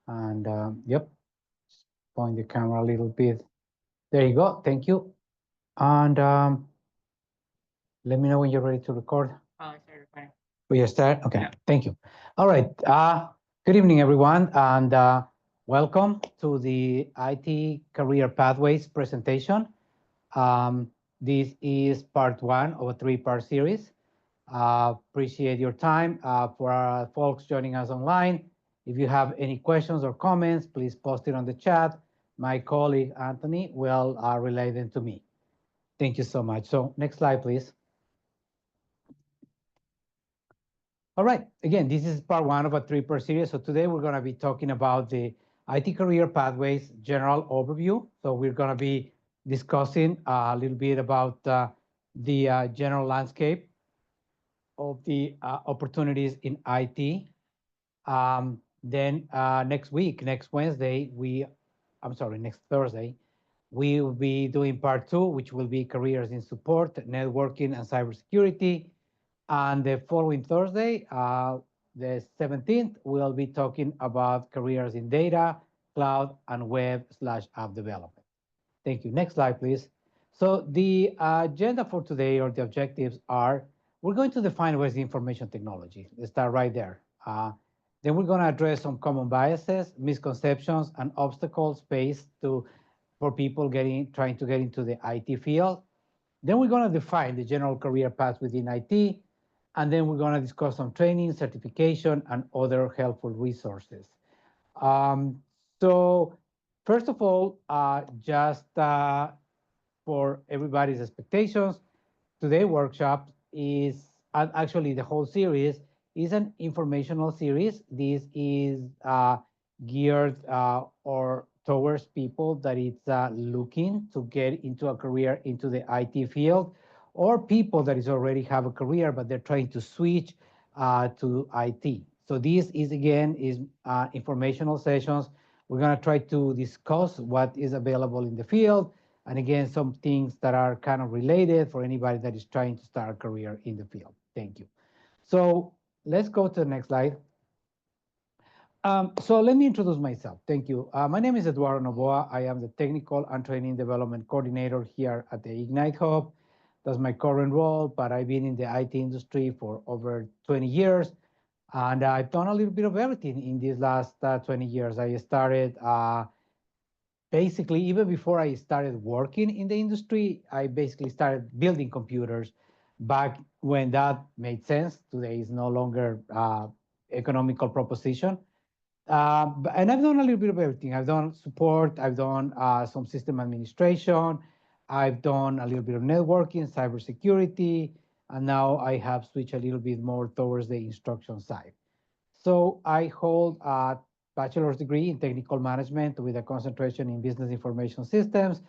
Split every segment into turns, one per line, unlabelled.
And yep, point the camera a little bit. There you go. Thank you. And let me know when you're ready to record. We start? Okay, yeah. Thank you. All right. Good evening, everyone, and welcome to the IT Career Pathways presentation. This is part one of a three-part series. Appreciate your time. For our folks joining us online, if you have any questions or comments, please post it on the chat. My colleague, Anthony, will relay them to me. Thank you so much. So next slide, please. All right, again, this is part one of a three-part series. So today we're gonna be talking about the IT Career Pathways general overview. So we're gonna be discussing a little bit about the general landscape of the opportunities in IT. Then next week, next Wednesday, next Thursday, we will be doing part two, which will be careers in support, networking, and cybersecurity. And the following Thursday, the 17th, we'll be talking about careers in data, cloud, and web/app development. Thank you. Next slide, please. So the agenda for today, or the objectives, are we're going to define what is information technology. Let's start right there. Then we're going to address some common biases, misconceptions, and obstacles faced for people trying to get into the IT field. Then we're going to define the general career path within IT, and then we're going to discuss some training, certification, and other helpful resources. Um, so first of all, just for everybody's expectations, today's workshop is, actually the whole series is an informational series. This is geared or towards people that it's looking to get into a career into the IT field, or people that is already have a career but they're trying to switch to IT. So this is again is informational sessions. We're going to try to discuss what is available in the field, and again, some things that are kind of related for anybody that is trying to start a career in the field. Thank you. So let's go to the next slide. So let me introduce myself. Thank you. My name is Eduardo Novoa. I am the Technical and Training Development Coordinator here at the Ignite Hub. That's my current role, but I've been in the IT industry for over 20 years. And I've done a little bit of everything in these last 20 years. I started basically, even before I started working in the industry, I basically started building computers back when that made sense. Today is no longer economical proposition. And I've done a little bit of everything. I've done support, I've done some system administration, I've done a little bit of networking, cybersecurity, and now I have switched a little bit more towards the instruction side. So I hold a bachelor's degree in technical management with a concentration in business information systems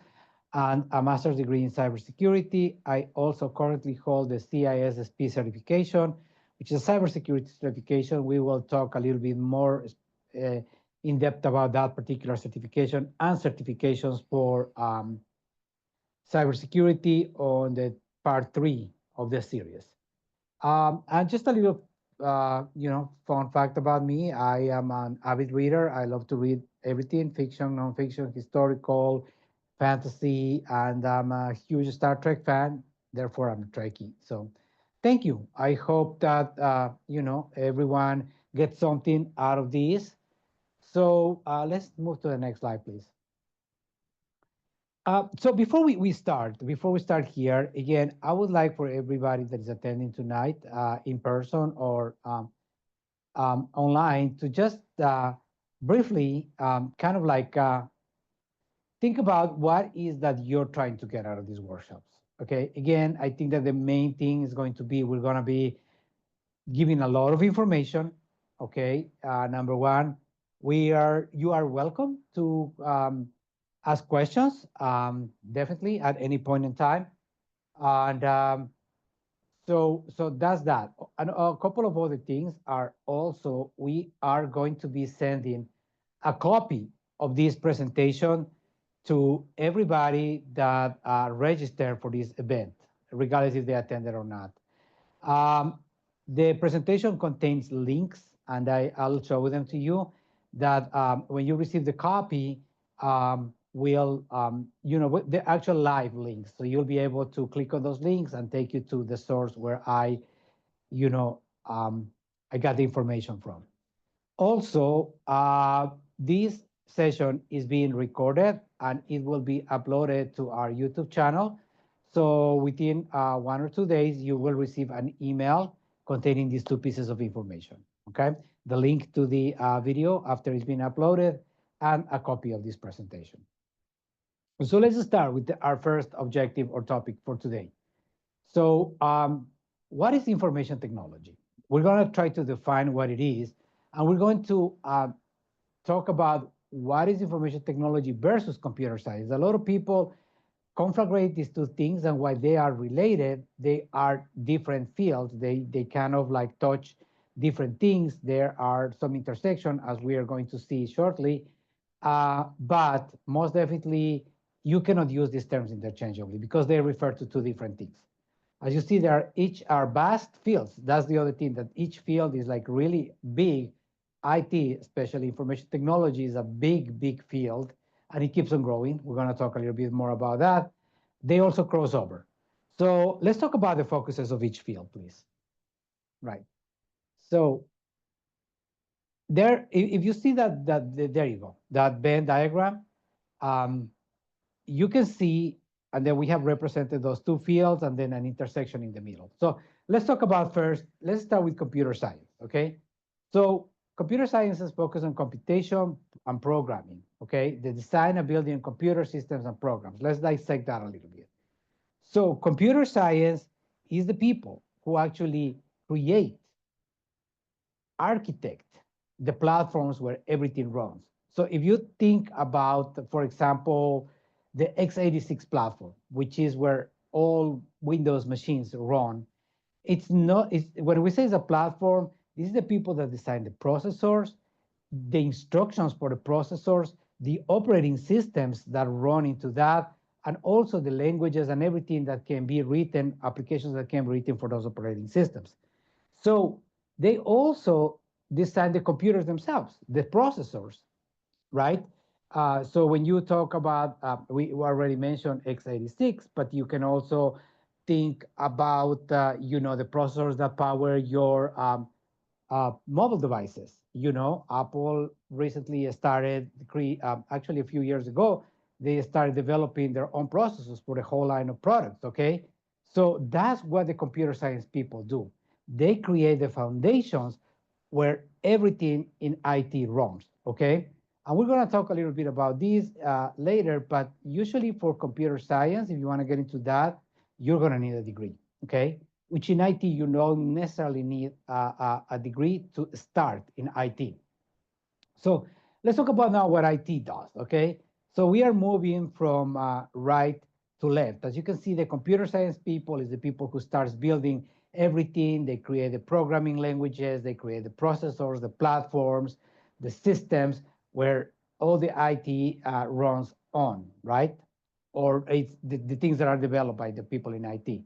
and a master's degree in cybersecurity. I also currently hold the CISSP certification, which is a cybersecurity certification. We will talk a little bit more in depth about that particular certification and certifications for cybersecurity on the part three of the series. And just a little, fun fact about me. I am an avid reader. I love to read everything, fiction, nonfiction, historical, fantasy, and I'm a huge Star Trek fan. Therefore, I'm a Trekkie. So thank you. I hope that, everyone gets something out of this. So let's move to the next slide, please. So before we start here, again, I would like for everybody that is attending tonight in person or online to just briefly kind of like think about what is that you're trying to get out of these workshops. Okay, again, I think that the main thing is going to be, we're going to be giving a lot of information. Okay, number one, you are welcome to ask questions, definitely at any point in time. And so that's that. And a couple of other things are also, we are going to be sending a copy of this presentation to everybody that registered for this event, regardless if they attended or not. The presentation contains links, and I'll show them to you. that when you receive the copy, will, with the actual live links. So you'll be able to click on those links and take you to the source where you know, I got the information from. Also, this session is being recorded and it will be uploaded to our YouTube channel. So within 1 or 2 days, you will receive an email containing these two pieces of information, okay? The link to the video after it's been uploaded and a copy of this presentation. So let's start with our first objective or topic for today. So what is information technology? We're going to try to define what it is, and we're going to talk about what is information technology versus computer science. A lot of people conflagrate these two things, and while they are related, they are different fields. They kind of like touch different things. There are some intersection, as we are going to see shortly, but most definitely you cannot use these terms interchangeably because they refer to two different things. As you see, each are vast fields. That's the other thing, that each field is like really big. IT, especially information technology, is a big, big field, and it keeps on growing. We're going to talk a little bit more about that. They also cross over. So let's talk about the focuses of each field, please. Right. So there, if you see there you go, that Venn diagram, you can see, and then we have represented those two fields and then an intersection in the middle. So let's talk about first, let's start with computer science, okay? So computer science is focused on computation and programming, okay? The design and building computer systems and programs. Let's dissect that a little bit. So computer science is the people who actually create, architect the platforms where everything runs. So if you think about, for example, the x86 platform, which is where all Windows machines run, when we say it's a platform, this is the people that design the processors, the instructions for the processors, the operating systems that run into that, and also the languages and everything that can be written, applications that can be written for those operating systems. So they also design the computers themselves, the processors, right? So when you talk about, we already mentioned x86, but you can also think about, the processors that power your mobile devices. Apple recently started, actually a few years ago, they started developing their own processors for the whole line of products, okay? So that's what the computer science people do. They create the foundations where everything in IT runs, okay? And we're going to talk a little bit about this later, but usually for computer science, if you want to get into that, you're going to need a degree, okay? Which in IT, you don't necessarily need a degree to start in IT. So let's talk about now what IT does, okay? So we are moving from right to left. As you can see, the computer science people is the people who starts building everything. They create the programming languages, they create the processors, the platforms, the systems where all the IT runs on, right? Or it's the things that are developed by the people in IT.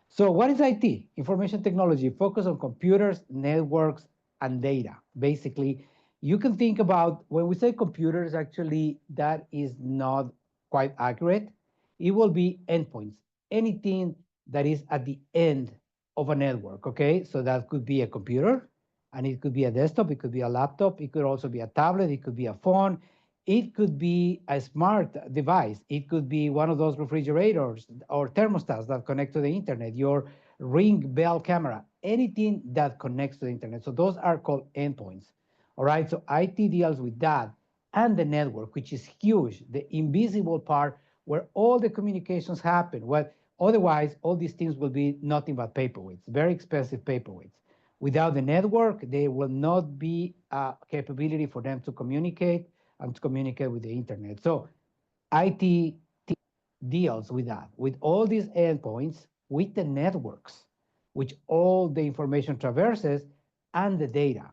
So what is IT? Information technology, focus on computers, networks, and data. Basically, you can think about, when we say computers, actually, that is not quite accurate. It will be endpoints, anything that is at the end of a network, okay? So that could be a computer, and it could be a desktop, it could be a laptop, it could also be a tablet, it could be a phone, it could be a smart device. It could be one of those refrigerators or thermostats that connect to the internet, your Ring Bell camera, anything that connects to the internet. So those are called endpoints. All right, so IT deals with that, and the network, which is huge, the invisible part where all the communications happen. Otherwise, all these things will be nothing but paperweights, very expensive paperweights. Without the network, there will not be a capability for them to communicate and to communicate with the internet. So IT deals with that, with all these endpoints, with the networks, which all the information traverses, and the data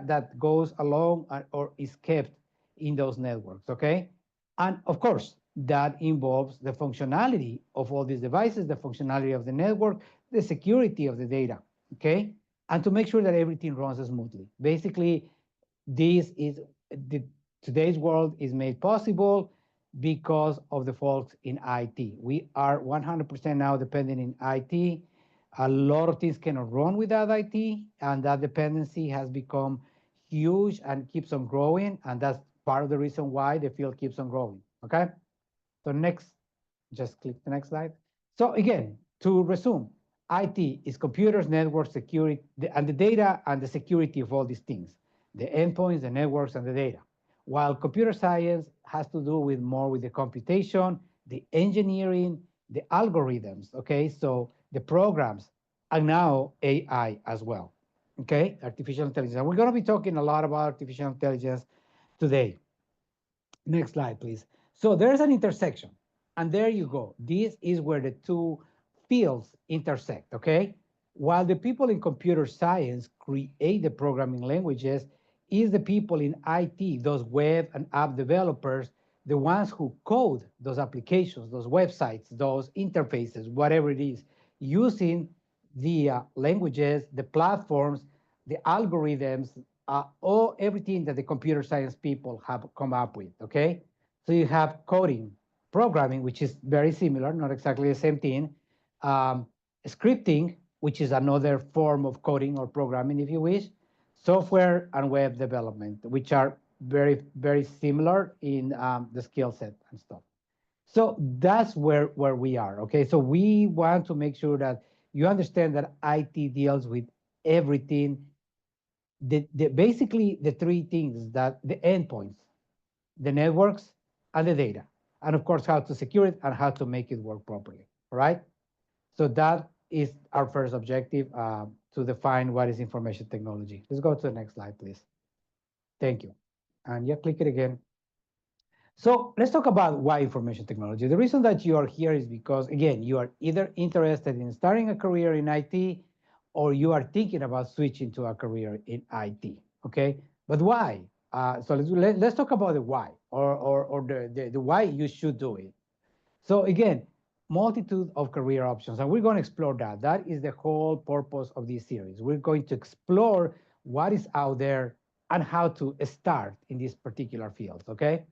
that goes along or is kept in those networks, okay? And of course, that involves the functionality of all these devices, the functionality of the network, the security of the data, okay? And to make sure that everything runs smoothly. Basically, this is the, today's world is made possible because of the folks in IT. We are 100% now dependent in IT. A lot of things cannot run without IT, and that dependency has become huge and keeps on growing. And that's part of the reason why the field keeps on growing. Okay. So next, just click the next slide. So again, to resume, IT is computers, networks, security, and the data and the security of all these things, the endpoints, the networks, and the data. While computer science has to do with more with the computation, the engineering, the algorithms, okay? So the programs, and now AI as well, okay? Artificial intelligence. And we're gonna be talking a lot about artificial intelligence today. Next slide, please. So there's an intersection, and there you go. This is where the two fields intersect, okay? While the people in computer science create the programming languages, is the people in IT, those web and app developers, the ones who code those applications, those websites, those interfaces, whatever it is, using the languages, the platforms, the algorithms, all everything that the computer science people have come up with. Okay, so you have coding, programming, which is very similar, not exactly the same thing. Um, Scripting, which is another form of coding or programming, if you wish. Software and web development, which are very similar in the skill set and stuff. So that's where we are. Okay, so we want to make sure that you understand that IT deals with everything, basically the three things, that the endpoints, the networks, and the data, and of course how to secure it and how to make it work properly. All right. So that is our first objective, to define what is information technology. Let's go to the next slide, please. Thank you. And yeah, click it again. So let's talk about why information technology. The reason that you are here is because, again, you are either interested in starting a career in IT, or you are thinking about switching to a career in IT. Okay, but why? So let's talk about the why, or the why you should do it. So again, multitude of career options, and we're going to explore that. That is the whole purpose of this series. We're going to explore what is out there and how to start in these particular fields. Okay.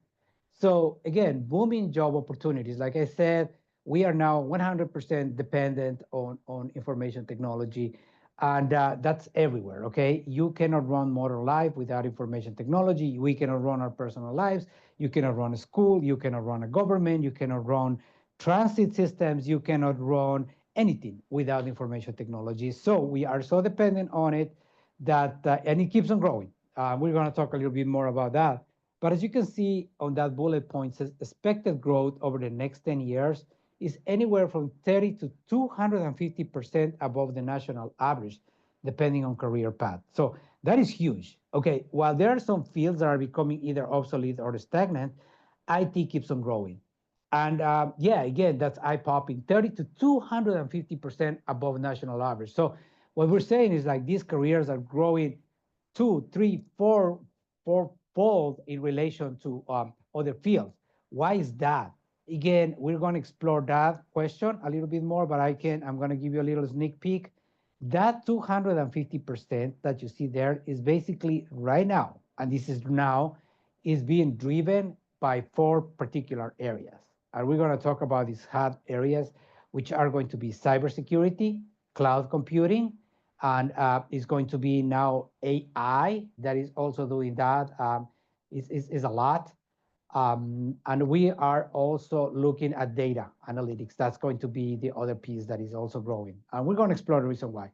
So again, booming job opportunities. Like I said, we are now 100% dependent on information technology, and that's everywhere, okay? You cannot run modern life without information technology. We cannot run our personal lives. You cannot run a school. You cannot run a government. You cannot run transit systems. You cannot run anything without information technology. So we are so dependent on it that, and it keeps on growing. We're going to talk a little bit more about that. But as you can see on that bullet point, says expected growth over the next 10 years is anywhere from 30 to 250% above the national average, depending on career path. So that is huge. Okay, while there are some fields that are becoming either obsolete or stagnant, IT keeps on growing. And yeah, again, that's eye-popping, 30 to 250% above national average. So what we're saying is like these careers are growing two, three, fourfold in relation to other fields. Why is that? Again, we're going to explore that question a little bit more, but I'm going to give you a little sneak peek. That 250% that you see there is basically right now, and this is now, is being driven by four particular areas. And we're going to talk about these hot areas, which are going to be cybersecurity, cloud computing, and is going to be now AI that is also doing that. Is a lot. And we are also looking at data analytics. That's going to be the other piece that is also growing. And we're going to explore the reason why.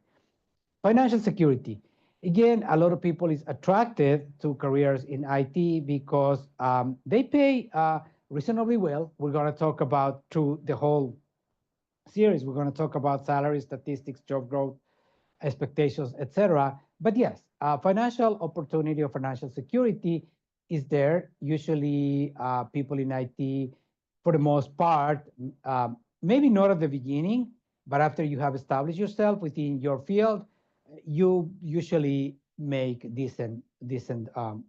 Financial security. Again, a lot of people is attracted to careers in IT because they pay reasonably well. We're going to talk about through the whole series. We're going to talk about salary statistics, job growth, expectations, etc. But yes, financial opportunity or financial security is there. Usually, people in IT, for the most part, maybe not at the beginning, but after you have established yourself within your field, you usually make decent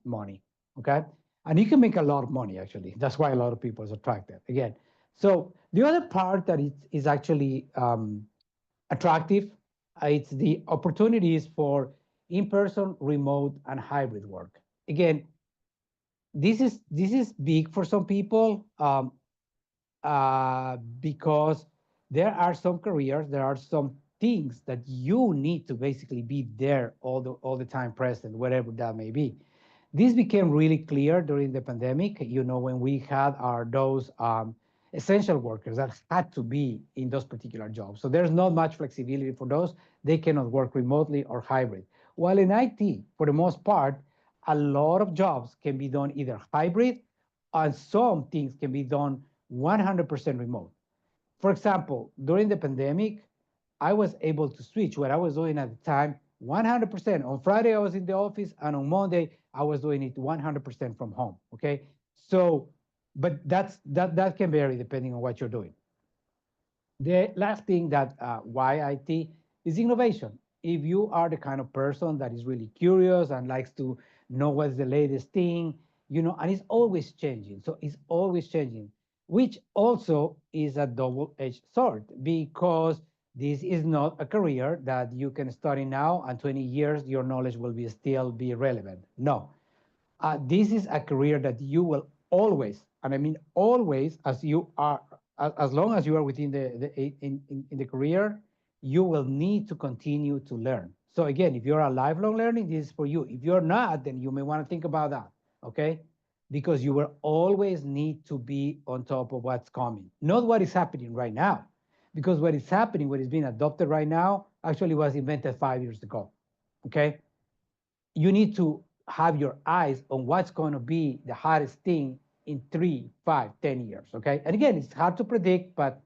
money. Okay, and you can make a lot of money actually. That's why a lot of people is attracted. Again, so the other part that is actually attractive, it's the opportunities for in-person, remote, and hybrid work. Again, this is big for some people, because there are some careers, there are some things that you need to basically be there all the time present, wherever that may be. This became really clear during the pandemic, when we had those essential workers that had to be in those particular jobs. So there's not much flexibility for those. They cannot work remotely or hybrid. While in IT, for the most part, a lot of jobs can be done either hybrid, and some things can be done 100% remote. For example, during the pandemic, I was able to switch what I was doing at the time 100%. On Friday, I was in the office, and on Monday, I was doing it 100% from home. Okay. So, but that can vary depending on what you're doing. The last thing that why IT is innovation. If you are the kind of person that is really curious and likes to know what's the latest thing, and it's always changing. So it's always changing, which also is a double-edged sword, because this is not a career that you can study now and 20 years your knowledge will still be relevant. No, this is a career that you will always, and I mean always, as long as you are within in the career, you will need to continue to learn. So again, if you're a lifelong learning, this is for you. If you're not, then you may want to think about that, okay? Because you will always need to be on top of what's coming, not what is happening right now. Because what is happening, what is being adopted right now, actually was invented 5 years ago, okay? You need to have your eyes on what's going to be the hottest thing in 3, 5, 10 years. Okay. And again, it's hard to predict, but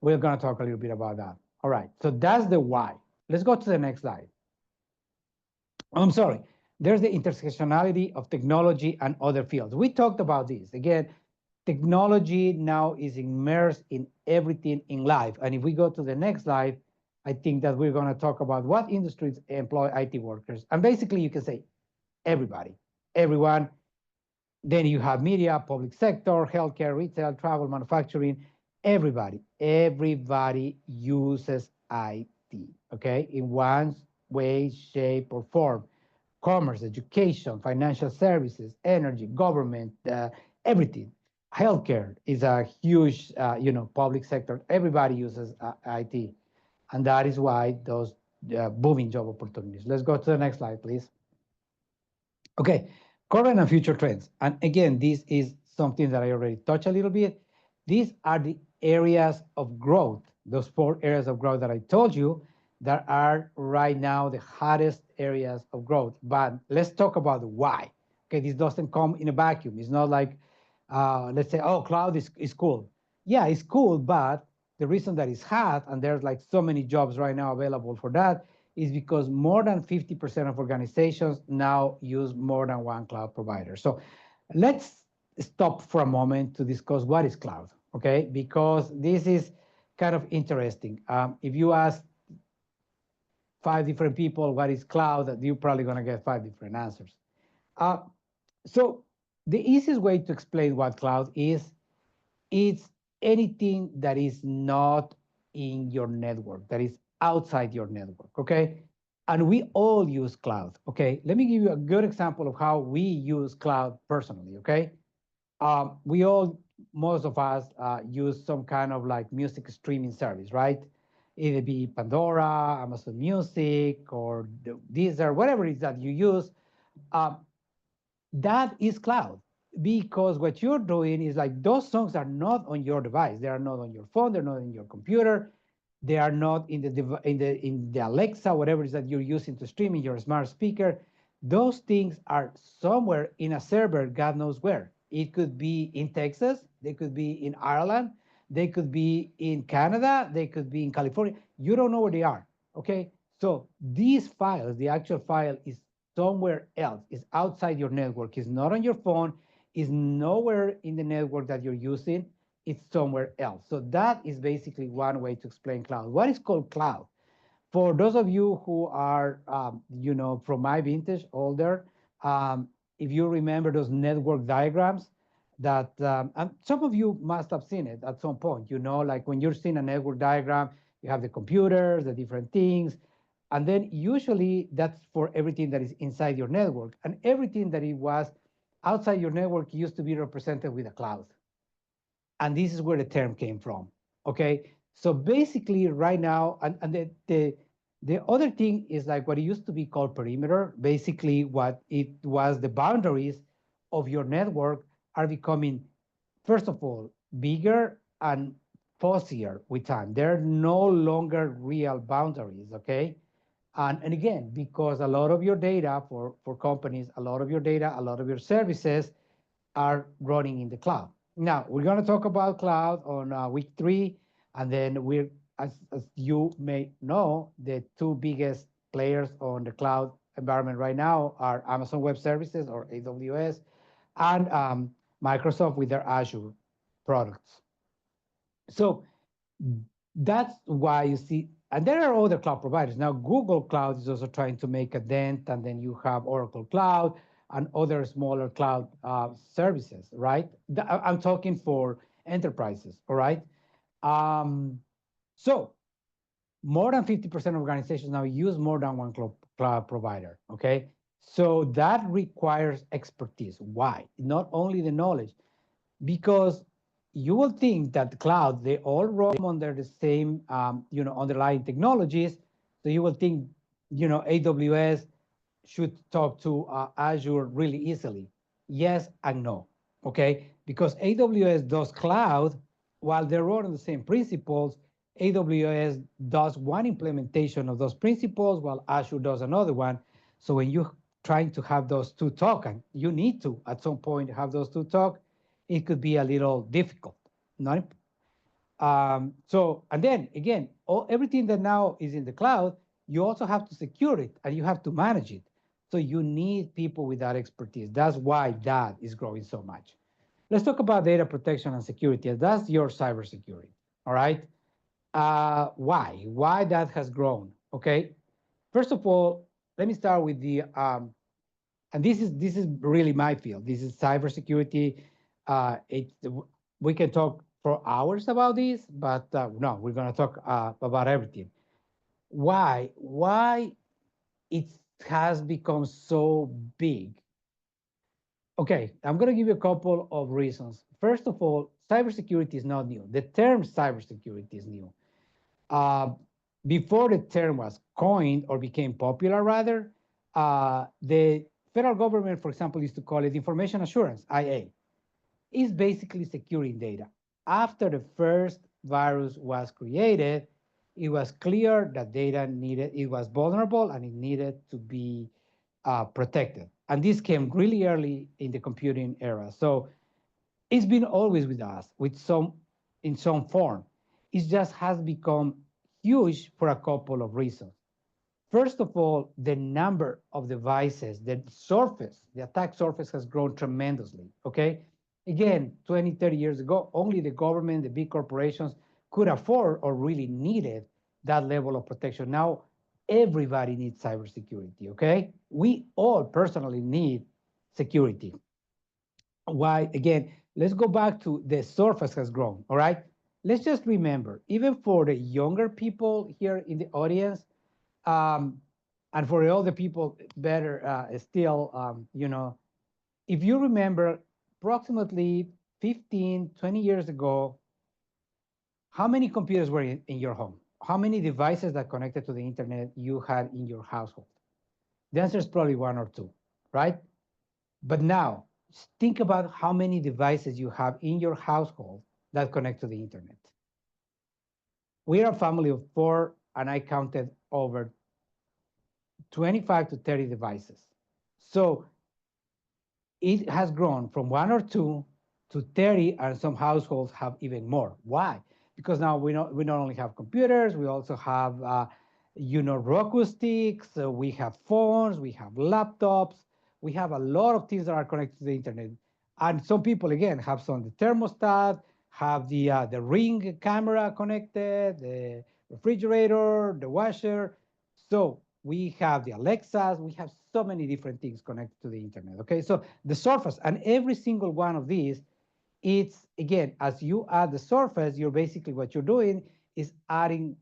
we're going to talk a little bit about that. All right. So that's the why. Let's go to the next slide. I'm sorry. There's the intersectionality of technology and other fields. We talked about this. Again, technology now is immersed in everything in life. And if we go to the next slide, I think that we're going to talk about what industries employ IT workers. And basically, you can say everybody, everyone. Then you have media, public sector, healthcare, retail, travel, manufacturing. Everybody uses IT, okay, in one way, shape, or form. Commerce, education, financial services, energy, government, everything. Healthcare is a huge, public sector. Everybody uses IT, and that is why those booming job opportunities. Let's go to the next slide, please. Okay, current and future trends. And again, this is something that I already touched a little bit. These are the areas of growth, those 4 areas of growth that I told you that are right now the hottest areas of growth. But let's talk about why. Okay, this doesn't come in a vacuum. It's not like, let's say, oh, cloud is cool. Yeah, it's cool, but the reason that it's hot and there's like so many jobs right now available for that is because more than 50% of organizations now use more than one cloud provider. So let's stop for a moment to discuss what is cloud, okay? Because this is kind of interesting. If you ask 5 different people what is cloud, you're probably going to get 5 different answers. So the easiest way to explain what cloud is, it's anything that is not in your network, that is outside your network, okay? And we all use cloud, okay? Let me give you a good example of how we use cloud personally, okay? We all, most of us, use some kind of like music streaming service, right? Either be Pandora, Amazon Music, or Deezer, whatever it is that you use. That is cloud, because what you're doing is like those songs are not on your device. They are not on your phone. They're not in your computer. They are not in the Alexa, whatever it is that you're using to stream in your smart speaker. Those things are somewhere in a server, God knows where. It could be in Texas. They could be in Ireland. They could be in Canada. They could be in California. You don't know where they are. Okay. So these files, the actual file is somewhere else. It's outside your network. It's not on your phone. It's nowhere in the network that you're using. It's somewhere else. So that is basically one way to explain cloud. What is called cloud? For those of you who are, from my vintage, older, if you remember those network diagrams, that and some of you must have seen it at some point. Like when you're seeing a network diagram, you have the computers, the different things, and then usually that's for everything that is inside your network, and everything that it was outside your network used to be represented with a cloud. And this is where the term came from. Okay. So basically, right now, and the other thing is like what it used to be called perimeter. Basically, what it was, the boundaries of your network are becoming, first of all, bigger and fuzzier with time. They're no longer real boundaries. Okay. And again, because a lot of your data for companies, a lot of your data, a lot of your services are running in the cloud. Now, we're going to talk about cloud on week 3, and then as you may know, the two biggest players on the cloud environment right now are Amazon Web Services, or AWS, and Microsoft with their Azure products. So that's why you see, and there are other cloud providers. Now, Google Cloud is also trying to make a dent, and then you have Oracle Cloud and other smaller cloud services, right? I'm talking for enterprises, all right? Um, so more than 50% of organizations now use more than one cloud provider, okay? So that requires expertise. Why? Not only the knowledge, because you will think that the cloud, they all run under the same underlying technologies. So you will think AWS should talk to Azure really easily. Yes and no. Okay, because AWS does cloud while they're running the same principles. AWS does one implementation of those principles while Azure does another one. So when you're trying to have those two talk, and you need to at some point have those two talk, it could be a little difficult. Not and then again, everything that now is in the cloud, you also have to secure it and you have to manage it. So you need people with that expertise. That's why that is growing so much. Let's talk about data protection and security. That's your cybersecurity. All right. Why? Why that has grown? Okay. First of all, let me start with the and this is really my field. This is cybersecurity. It We can talk for hours about this, but no, we're going to talk about everything. Why? Why it has become so big? Okay, I'm going to give you a couple of reasons. First of all, cybersecurity is not new. The term cybersecurity is new. Uh, Before the term was coined or became popular, rather, the federal government, for example, used to call it information assurance, IA. Is basically securing data. After the first virus was created, it was clear that it was vulnerable and it needed to be protected. And this came really early in the computing era. So it's been always with us, in some form. It just has become huge for a couple of reasons. First of all, the number of devices, the attack surface has grown tremendously, okay? Again, 20, 30 years ago, only the government, the big corporations could afford or really needed that level of protection. Now, everybody needs cybersecurity, okay? We all personally need security. Why? Again, let's go back to the surface has grown, all right? Let's just remember, even for the younger people here in the audience, um, and for all the people better still, if you remember approximately 15, 20 years ago, how many computers were in your home? How many devices that connected to the internet you had in your household? The answer is probably one or two, right? But now, think about how many devices you have in your household that connect to the internet. We are a family of 4, and I counted over 25 to 30 devices. So it has grown from 1 or 2 to 30, and some households have even more. Why? Because now we not only have computers, we also have Roku sticks, we have phones, we have laptops, we have a lot of things that are connected to the internet. And some people, again, have some the thermostat, have the Ring camera connected, the refrigerator, the washer. So we have the Alexas, we have so many different things connected to the internet, okay? So the surface, and every single one of these, it's, again, as you add the surface, you're basically, what you're doing is adding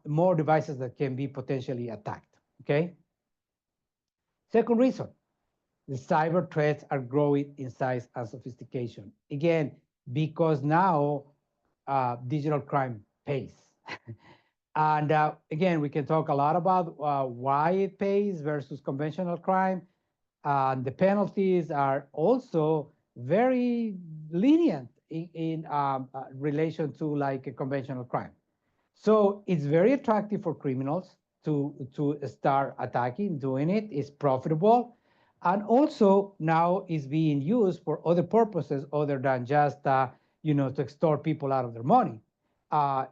more devices that can be potentially attacked, okay? Second reason, the cyber threats are growing in size and sophistication. Again, because now digital crime pays. And again, we can talk a lot about why it pays versus conventional crime. The penalties are also very lenient in relation to like a conventional crime. So it's very attractive for criminals to start attacking, doing it. It's profitable. And also now is being used for other purposes other than just, to extort people out of their money. Uh,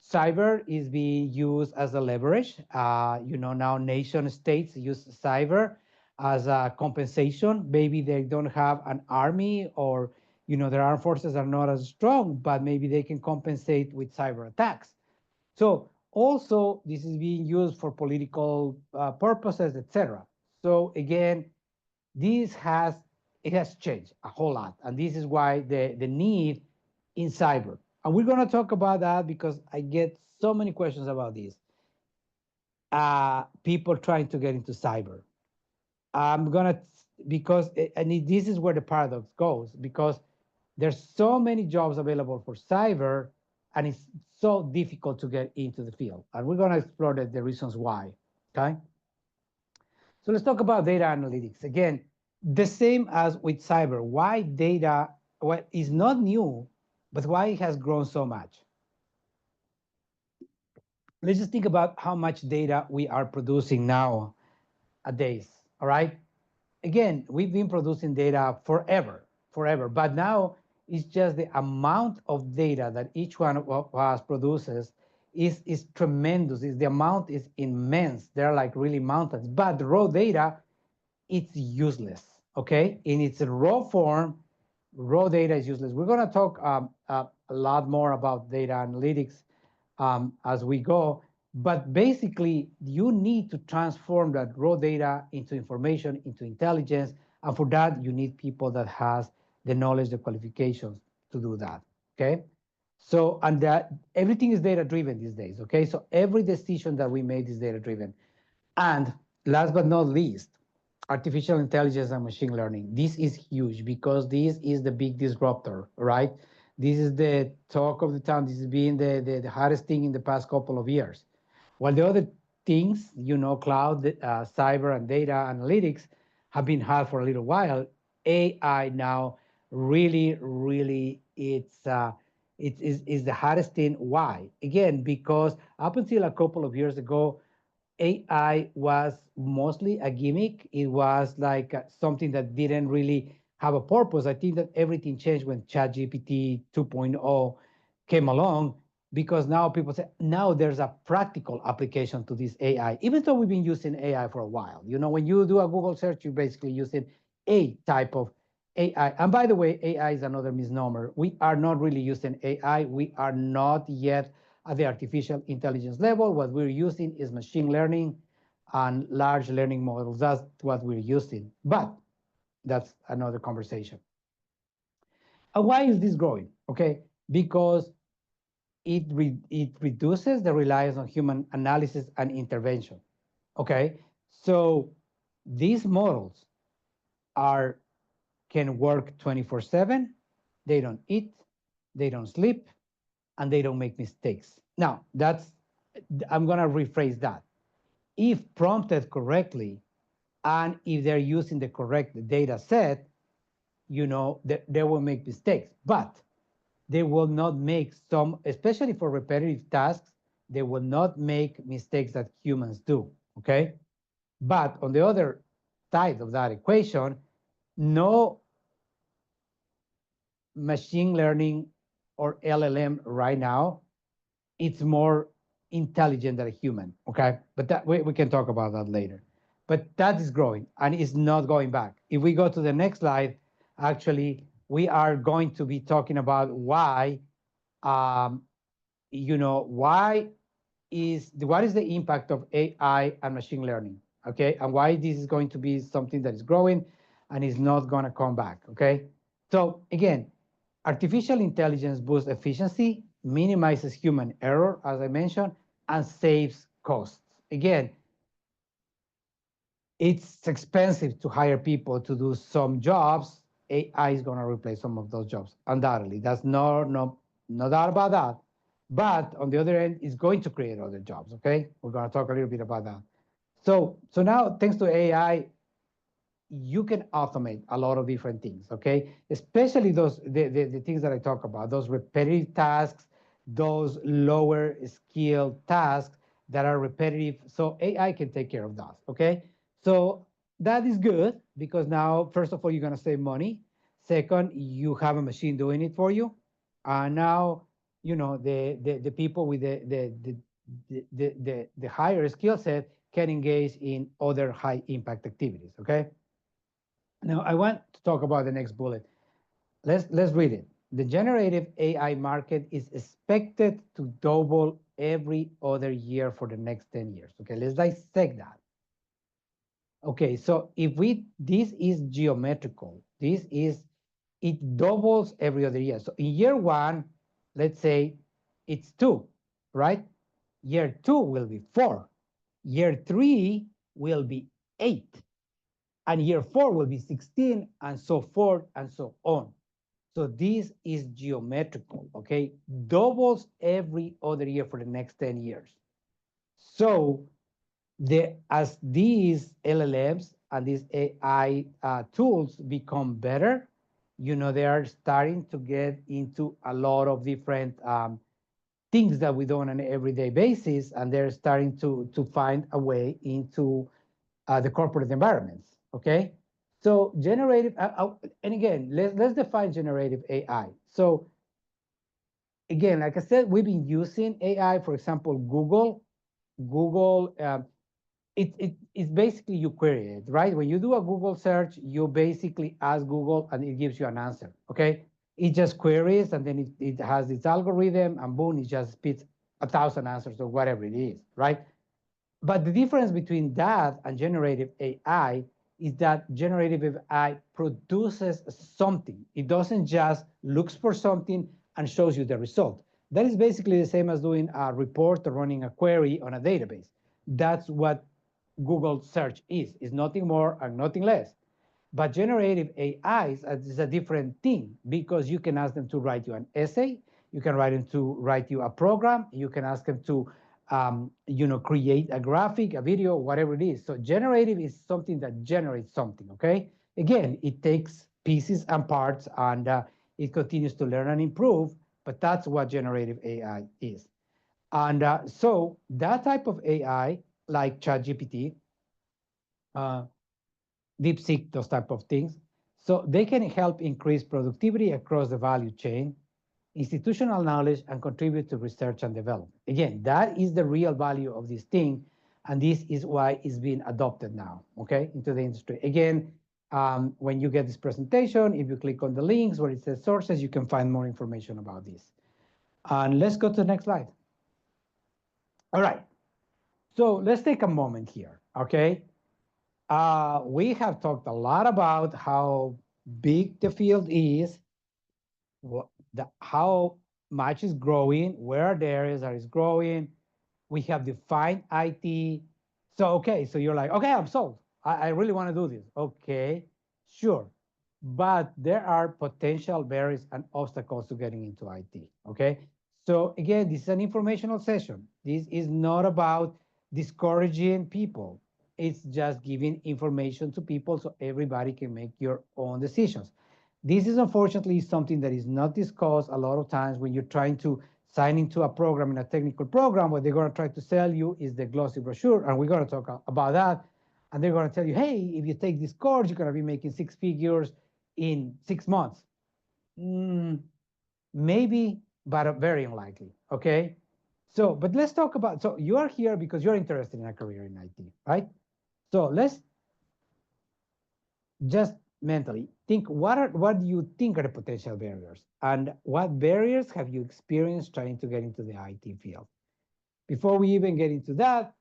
Cyber is being used as a leverage. Now nation states use cyber as a compensation. Maybe they don't have an army or, their armed forces are not as strong, but maybe they can compensate with cyber attacks. So also this is being used for political purposes, etc. So again, it has changed a whole lot, and this is why the need in cyber. And we're going to talk about that because I get so many questions about this. People trying to get into cyber. I'm gonna because and this is where the paradox goes, because there's so many jobs available for cyber, and it's so difficult to get into the field. And we're going to explore the reasons why. Okay. So let's talk about data analytics. Again, the same as with cyber. Why data, what is not new, but why it has grown so much? Let's just think about how much data we are producing nowadays. All right. Again, we've been producing data forever, but now it's just the amount of data that each one of us produces is tremendous. The amount is immense. They're like really mountains, but the raw data, it's useless. Okay, in its raw form, raw data is useless. We're going to talk a lot more about data analytics as we go, but basically you need to transform that raw data into information, into intelligence, and for that you need people that has the knowledge, the qualifications to do that. Okay, so and that everything is data driven these days. Okay, so every decision that we made is data driven. And last but not least, artificial intelligence and machine learning. This is huge because this is the big disruptor, right? This is the talk of the town. This has been the hardest thing in the past couple of years. While the other things, cloud, cyber, and data analytics have been hard for a little while, AI now really, really, it's the hardest thing. Why? Again, because up until a couple of years ago, AI was mostly a gimmick. It was like something that didn't really have a purpose. I think that everything changed when ChatGPT 2.0 came along, because now people say, now there's a practical application to this AI, even though we've been using AI for a while. When you do a Google search, you're basically using a type of AI. And by the way, AI is another misnomer. We are not really using AI. We are not yet at the artificial intelligence level. What we're using is machine learning and large language models. That's what we're using. But that's another conversation. And why is this growing? Okay, because it reduces the reliance on human analysis and intervention. Okay, so these models are can work 24/7. They don't eat, they don't sleep, and they don't make mistakes. Now, I'm going to rephrase that. If prompted correctly, and if they're using the correct data set, they will make mistakes, but they will not make some, especially for repetitive tasks, they will not make mistakes that humans do, okay? But on the other side of that equation, no machine learning or LLM right now, it's more intelligent than a human, okay? But that we can talk about that later. But that is growing and it's not going back. If we go to the next slide, actually, we are going to be talking about why, what is the impact of AI and machine learning, okay? And why this is going to be something that is growing and is not going to come back, okay? So again, artificial intelligence boosts efficiency, minimizes human error, as I mentioned, and saves costs. Again, it's expensive to hire people to do some jobs. AI is going to replace some of those jobs, undoubtedly. That's no doubt about that. But on the other end, it's going to create other jobs. Okay, we're going to talk a little bit about that. So now, thanks to AI, you can automate a lot of different things. Okay, especially the things that I talk about, those repetitive tasks, those lower skill tasks that are repetitive. So AI can take care of that. Okay, so that is good because now, first of all, you're going to save money. Second, you have a machine doing it for you. And now, the people with the higher skill set can engage in other high impact activities. Okay. Now I want to talk about the next bullet. Let's read it. The generative AI market is expected to double every other year for the next 10 years. Okay, let's dissect that. Okay, so this is geometrical. It doubles every other year. So in year one, let's say it's 2, right? Year 2 will be 4. Year 3 will be 8. And year 4 will be 16, and so forth and so on. So this is geometrical, okay? Doubles every other year for the next 10 years. So as these LLMs and these AI tools become better, they are starting to get into a lot of different things that we do on an everyday basis, and they're starting to find a way into the corporate environments. Okay, so generative, and again, let's define generative AI. So again, like I said, we've been using AI. For example, Google. It's basically you query it, right? When you do a Google search, you basically ask Google and it gives you an answer. Okay, it just queries and then it has its algorithm and boom, it just spits 1,000 answers or whatever it is, right? But the difference between that and generative AI is that generative AI produces something. It doesn't just looks for something and shows you the result. That is basically the same as doing a report or running a query on a database. That's what Google search is nothing more and nothing less. But generative AI is a different thing because you can ask them to write you an essay, you can write them to write you a program, you can ask them to create a graphic, a video, whatever it is. So generative is something that generates something, okay? Again, it takes pieces and parts and it continues to learn and improve, but that's what generative AI is. And so that type of AI, like ChatGPT, uh, DeepSeek, those type of things. So they can help increase productivity across the value chain, institutional knowledge, and contribute to research and development. Again, that is the real value of this thing, and this is why it's being adopted now, okay, into the industry. Again, when you get this presentation, if you click on the links where it says sources, you can find more information about this. And let's go to the next slide. All right, so let's take a moment here, okay? We have talked a lot about how big the field is, how much is growing, where are the areas that is growing. We have defined IT. So, okay, so you're like, okay, I'm sold. I really want to do this. Okay, sure. But there are potential barriers and obstacles to getting into IT. Okay. So again, this is an informational session. This is not about discouraging people. It's just giving information to people so everybody can make your own decisions. This is unfortunately something that is not discussed a lot of times when you're trying to sign into a program, in a technical program. What they're going to try to sell you is the glossy brochure, and we're going to talk about that. And they're going to tell you, hey, if you take this course, you're going to be making 6 figures in 6 months. Maybe, but very unlikely. Okay. So, but let's talk about, so you are here because you're interested in a career in IT, right? So let's just mentally think, what do you think are the potential barriers, and what barriers have you experienced trying to get into the IT field? Before we even get into that,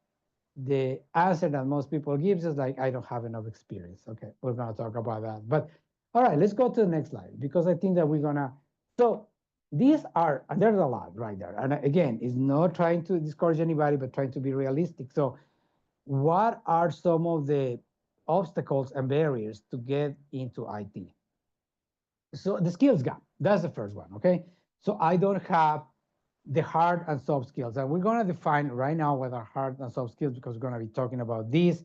the answer that most people gives is like, I don't have enough experience. Okay, we're going to talk about that. But all right, let's go to the next slide, because I think that we're going to, so these are, and there's a lot right there. And again, it's not trying to discourage anybody, but trying to be realistic. So what are some of the obstacles and barriers to get into IT. So the skills gap, that's the first one, okay? So I don't have the hard and soft skills. And we're gonna define right now what are hard and soft skills because we're gonna be talking about these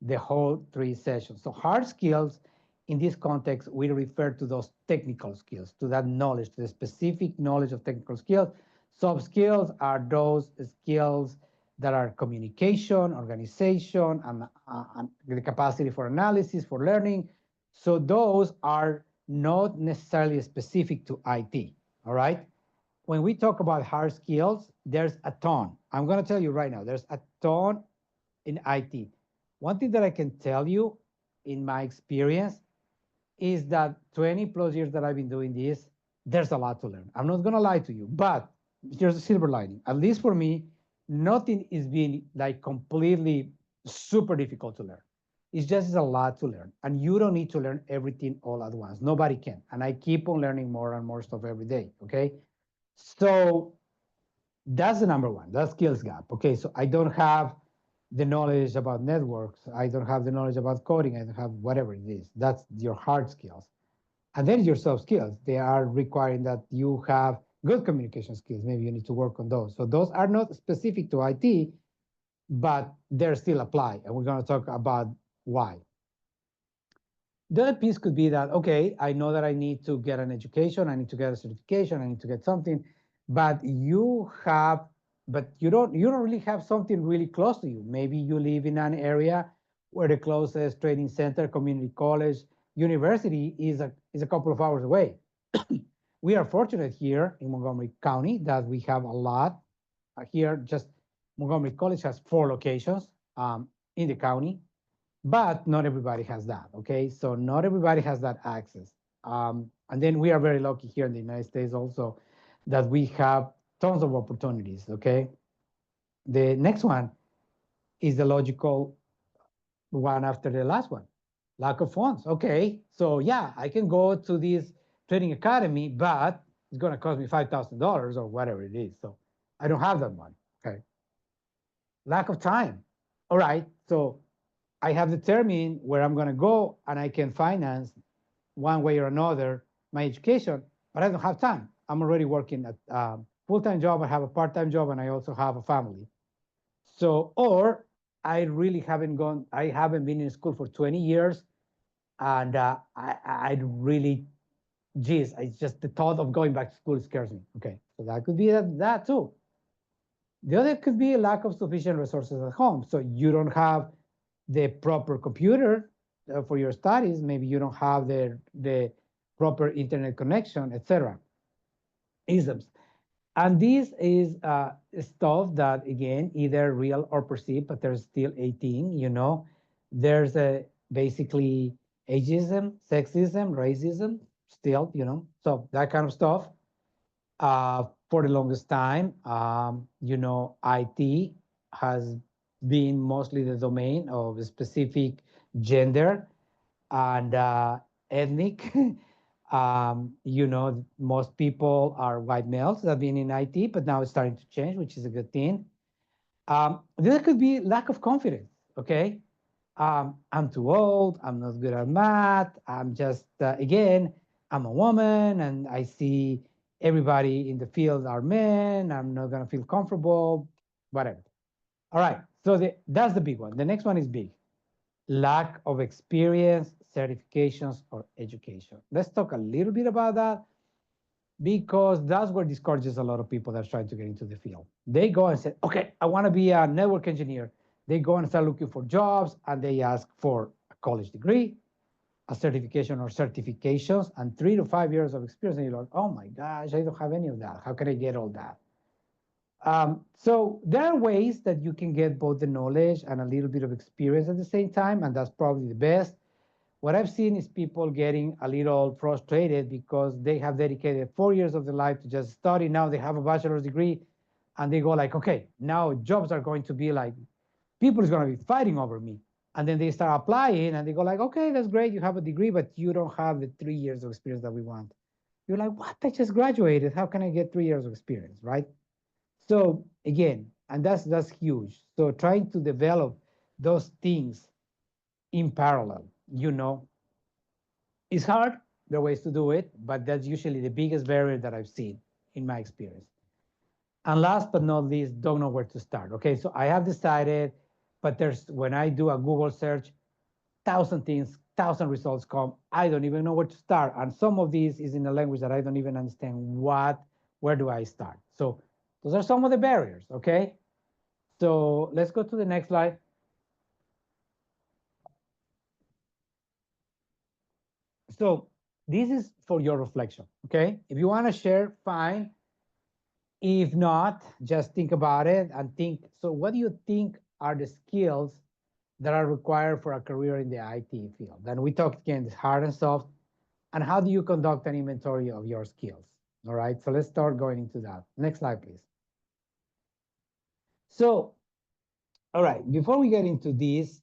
the whole 3 sessions. So hard skills, in this context, we refer to those technical skills, to that knowledge, to the specific knowledge of technical skills. Soft skills are those skills that are communication, organization, and the capacity for analysis, for learning. So those are not necessarily specific to IT, all right? When we talk about hard skills, there's a ton. I'm going to tell you right now, there's a ton in IT. One thing that I can tell you in my experience is that 20 plus years that I've been doing this, there's a lot to learn. I'm not going to lie to you, but here's a silver lining. At least for me, nothing is being like completely super difficult to learn. It's just a lot to learn. And you don't need to learn everything all at once. Nobody can. And I keep on learning more and more stuff every day. Okay. So that's the number one, that skills gap. Okay, so I don't have the knowledge about networks. I don't have the knowledge about coding. I don't have whatever it is. That's your hard skills. And then your soft skills. They are requiring that you have good communication skills. Maybe you need to work on those. So those are not specific to IT, but they still apply. And we're going to talk about why. The other piece could be that, okay, I know that I need to get an education, I need to get a certification, I need to get something, but you don't really have something really close to you. Maybe you live in an area where the closest training center, community college, university is a couple of hours away. We are fortunate here in Montgomery County that we have a lot here. Just Montgomery College has 4 locations in the county, but not everybody has that. Okay, so not everybody has that access. And then we are very lucky here in the United States also that we have tons of opportunities. Okay, the next one is the logical one after the last one, lack of funds. Okay, so yeah, I can go to this training academy, but it's going to cost me $5,000 or whatever it is. So I don't have that money. Okay, lack of time. All right, so I have determined where I'm going to go and I can finance one way or another my education, but I don't have time. I'm already working at a full-time job. I have a part-time job and I also have a family. So, or I really I haven't been in school for 20 years and I really, geez, it's just the thought of going back to school scares me. Okay, so that could be that too. The other could be a lack of sufficient resources at home. So you don't have the proper computer for your studies. Maybe you don't have the proper internet connection, etc. Isms. And this is stuff that, again, either real or perceived, but there's still 18, There's basically ageism, sexism, racism, still, So that kind of stuff. For the longest time, IT has been mostly the domain of a specific gender and ethnic. Most people are white males that have been in IT, but now it's starting to change, which is a good thing. There could be lack of confidence, okay? I'm too old, I'm not good at math, I'm just, again, I'm a woman and I see everybody in the field are men, I'm not gonna feel comfortable, whatever. All right, so that's the big one. The next one is big. Lack of experience, certifications, or education. Let's talk a little bit about that because that's what discourages a lot of people that are trying to get into the field. They go and say, okay, I want to be a network engineer. They go and start looking for jobs and they ask for a college degree, a certification or certifications, and 3 to 5 years of experience. And you're like, oh my gosh, I don't have any of that. How can I get all that? So there are ways that you can get both the knowledge and a little bit of experience at the same time, and that's probably the best. What I've seen is people getting a little frustrated because they have dedicated 4 years of their life to just study. Now they have a bachelor's degree and they go like, okay, now jobs are going to be like, people is going to be fighting over me. And then they start applying and they go like, okay, that's great. You have a degree, but you don't have the 3 years of experience that we want. You're like, what? I just graduated. How can I get 3 years of experience, right? So again, and that's huge. So trying to develop those things in parallel. It's hard. There are ways to do it, but that's usually the biggest barrier that I've seen in my experience. And last but not least, don't know where to start. Okay, so I have decided, but when I do a Google search, thousand things, thousand results come. I don't even know where to start. And some of these is in a language that I don't even understand where do I start? So those are some of the barriers, okay? So let's go to the next slide. So this is for your reflection, okay? If you want to share, fine. If not, just think about it and think, so what do you think are the skills that are required for a career in the IT field? Then we talked again, the hard and soft, and how do you conduct an inventory of your skills? All right, so let's start going into that. Next slide, please. So, all right, before we get into this,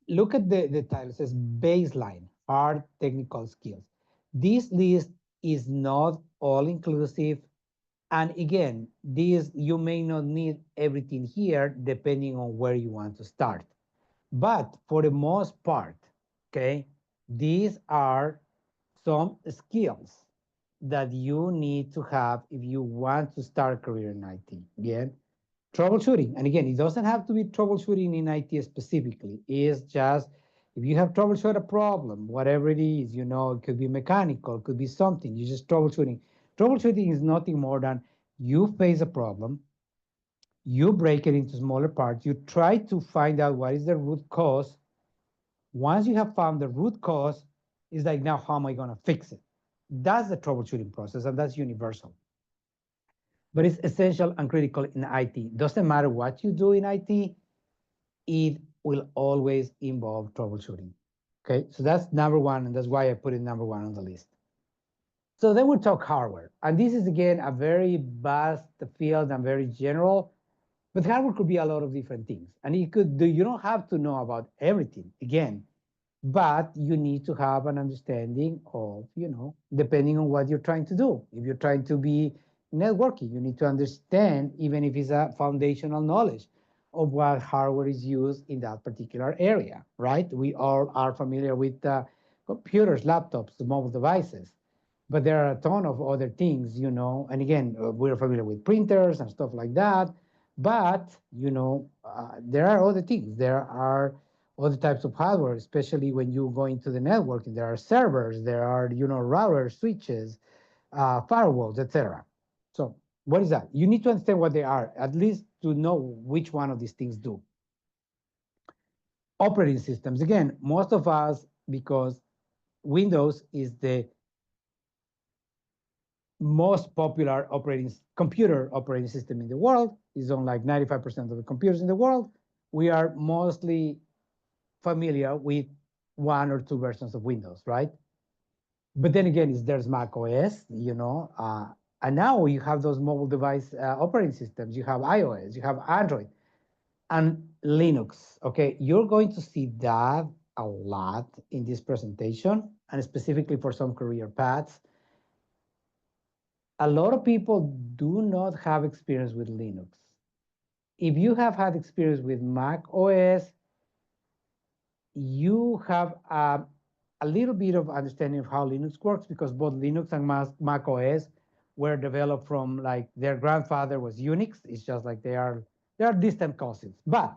look at the title. It says baseline, hard technical skills. This list is not all inclusive. And again, you may not need everything here depending on where you want to start. But for the most part, okay, these are some skills that you need to have if you want to start a career in IT. Again, troubleshooting. And again, it doesn't have to be troubleshooting in IT specifically. It's just if you have troubleshoot a problem, whatever it is, it could be mechanical, it could be something, you're just troubleshooting. Troubleshooting is nothing more than you face a problem, you break it into smaller parts, you try to find out what is the root cause. Once you have found the root cause, it's like, now how am I going to fix it? That's the troubleshooting process, and that's universal. But it's essential and critical in IT. Doesn't matter what you do in IT, it will always involve troubleshooting. Okay, so that's number one, and that's why I put it number one on the list. So then we'll talk hardware. And this is, again, a very vast field and very general. But hardware could be a lot of different things. And you don't have to know about everything, again, but you need to have an understanding of, depending on what you're trying to do. If you're trying to be networking, you need to understand, even if it's a foundational knowledge of what hardware is used in that particular area, right? We all are familiar with computers, laptops, mobile devices, but there are a ton of other things, and again, we're familiar with printers and stuff like that, but, there are other things. There are other types of hardware, especially when you go into the networking. There are servers, there are, routers, switches, firewalls, etc. So what is that? You need to understand what they are, at least to know which one of these things do. Operating systems. Again, most of us, because Windows is the most popular computer operating system in the world, is on like 95% of the computers in the world. We are mostly familiar with one or two versions of Windows, right? But then again, there's Mac OS, and now you have those mobile device operating systems. You have iOS, you have Android, and Linux. Okay, you're going to see that a lot in this presentation, and specifically for some career paths. A lot of people do not have experience with Linux. If you have had experience with Mac OS, you have a little bit of understanding of how Linux works, because both Linux and Mac OS were developed from, like, their grandfather was Unix. It's just like they are distant cousins. But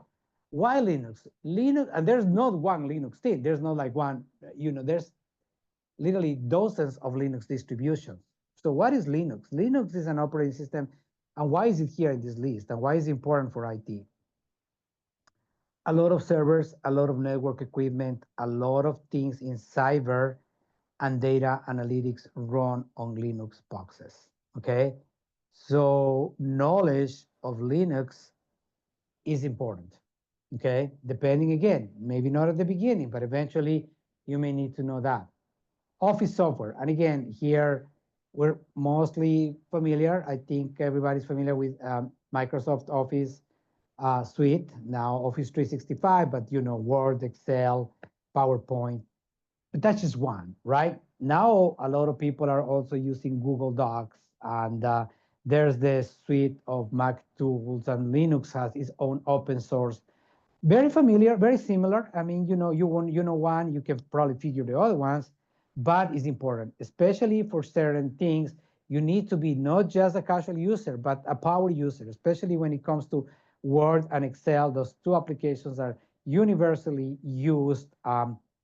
why Linux? Linux, and there's not one Linux team. There's not like one, there's literally dozens of Linux distributions. So what is Linux? Linux is an operating system. And why is it here in this list? And why is it important for IT? A lot of servers, a lot of network equipment, a lot of things in cyber and data analytics run on Linux boxes, okay? So knowledge of Linux is important, okay? Depending, again, maybe not at the beginning, but eventually you may need to know that. Office software, and again, here we're mostly familiar. I think everybody's familiar with Microsoft Office suite, now Office 365, but Word, Excel, PowerPoint. But that's just one, right? Now a lot of people are also using Google Docs, and there's the suite of Mac tools, and Linux has its own open source Very familiar, very similar. I mean, you know one, you can probably figure the other ones, but it's important, especially for certain things. You need to be not just a casual user, but a power user, especially when it comes to Word and Excel. Those two applications are universally used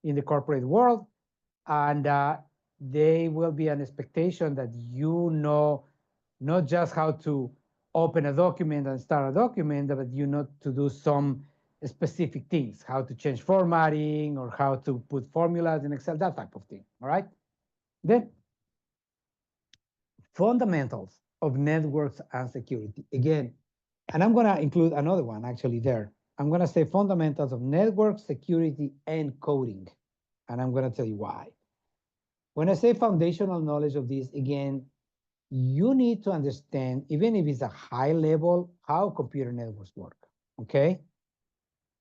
in the corporate world, and they will be an expectation that you know not just how to open a document and start a document, but you know to do some specific things, how to change formatting or how to put formulas in Excel, that type of thing. All right. Then fundamentals of networks and security. Again, and I'm going to include another one actually there. I'm going to say fundamentals of network security and coding. And I'm going to tell you why. When I say foundational knowledge of this, again, you need to understand, even if it's a high level, how computer networks work, okay?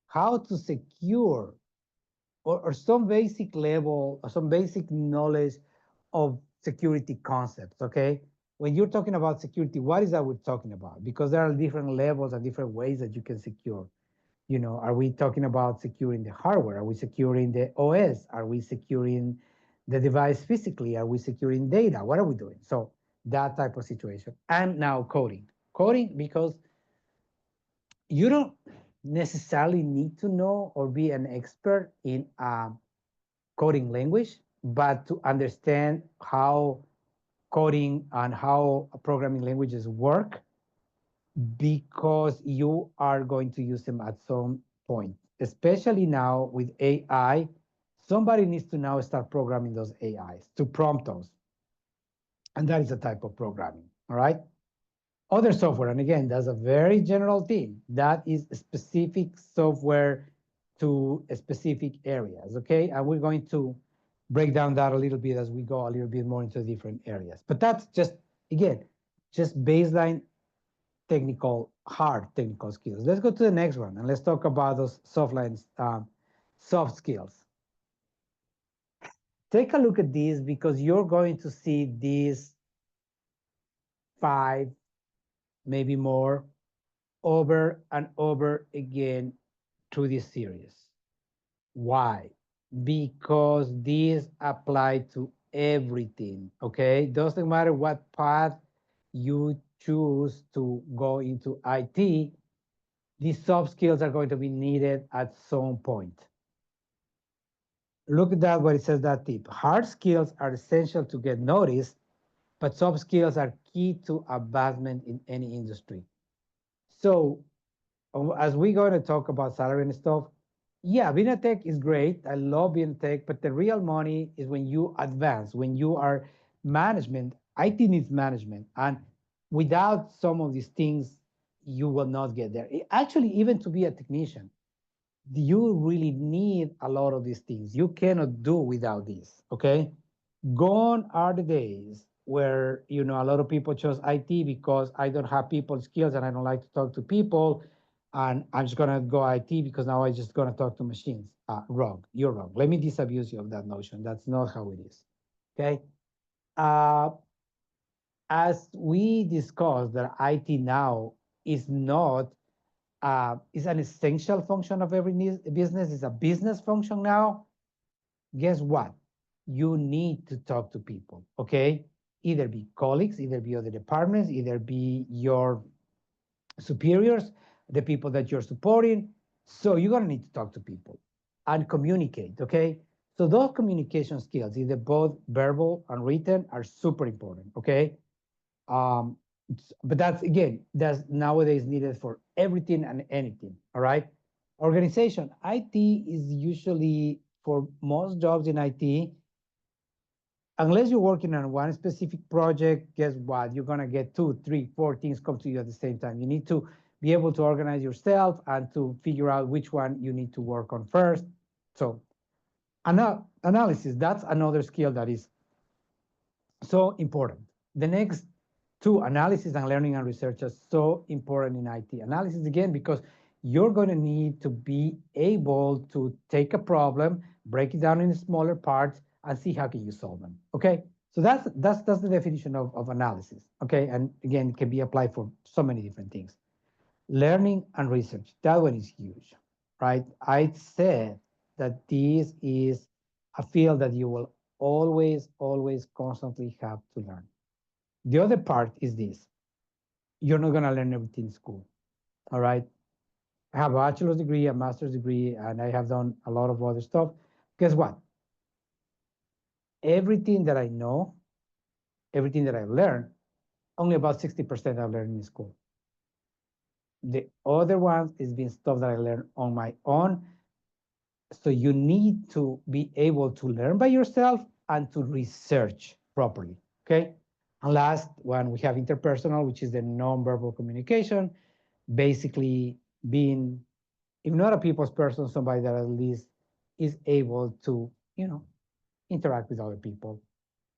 How to secure, or some basic level, or some basic knowledge of security concepts, okay? When you're talking about security, what is that we're talking about? Because there are different levels and different ways that you can secure. Are we talking about securing the hardware? Are we securing the OS? Are we securing the device physically? Are we securing data? What are we doing? So that type of situation. And now coding. Coding, because you don't necessarily need to know or be an expert in a coding language, but to understand how coding and how programming languages work, because you are going to use them at some point, especially now with AI. Somebody needs to now start programming those AIs to prompt those. And that is a type of programming. All right. Other software, and again, that's a very general theme. That is specific software to specific areas. Okay. And we're going to break down that a little bit as we go a little bit more into different areas. But that's just, again, just baseline hard technical skills. Let's go to the next one and let's talk about those soft skills. Take a look at these because you're going to see these 5, maybe more, over and over again through this series. Why? Because these apply to everything, okay? Doesn't matter what path you choose to go into IT, these soft skills are going to be needed at some point. Look at that, what it says, that tip. Hard skills are essential to get noticed, but soft skills are key to advancement in any industry. So as we're going to talk about salary and stuff, yeah, being a tech is great. I love being a tech, but the real money is when you advance, when you are management. IT needs management. And without some of these things, you will not get there. Actually, even to be a technician, you really need a lot of these things. You cannot do without this, okay? Gone are the days where, a lot of people chose IT because I don't have people skills and I don't like to talk to people. And I'm just gonna go IT because now I'm just gonna talk to machines. Wrong, you're wrong. Let me disabuse you of that notion. That's not how it is, okay? Uh, as we discussed, that IT now is not is an essential function of every business. It's a business function now. Guess what? You need to talk to people, okay? Either be colleagues, either be other departments, either be your superiors, the people that you're supporting. So you're gonna need to talk to people and communicate, okay? So those communication skills, either both verbal and written, are super important, okay? Um, but that's nowadays needed for everything and anything. All right. Organization, IT is usually, for most jobs in IT, unless you're working on one specific project, guess what? You're gonna get 2, 3, 4 things come to you at the same time. You need to be able to organize yourself and to figure out which one you need to work on first. So analysis, that's another skill that is so important. The next two, analysis and learning and research, are so important in IT. Analysis, again, because you're going to need to be able to take a problem, break it down into smaller parts, and see how can you solve them. Okay, so that's the definition of analysis. Okay, and again, it can be applied for so many different things. Learning and research, that one is huge, right? I said that this is a field that you will always, always constantly have to learn. The other part is this. You're not going to learn everything in school, all right? I have a bachelor's degree, a master's degree, and I have done a lot of other stuff. Guess what? Everything that I know, everything that I've learned, only about 60% I've learned in school. The other ones is been stuff that I learned on my own. So you need to be able to learn by yourself and to research properly, okay? And last one, we have interpersonal, which is the nonverbal communication, basically being, if not a people's person, somebody that at least is able to, interact with other people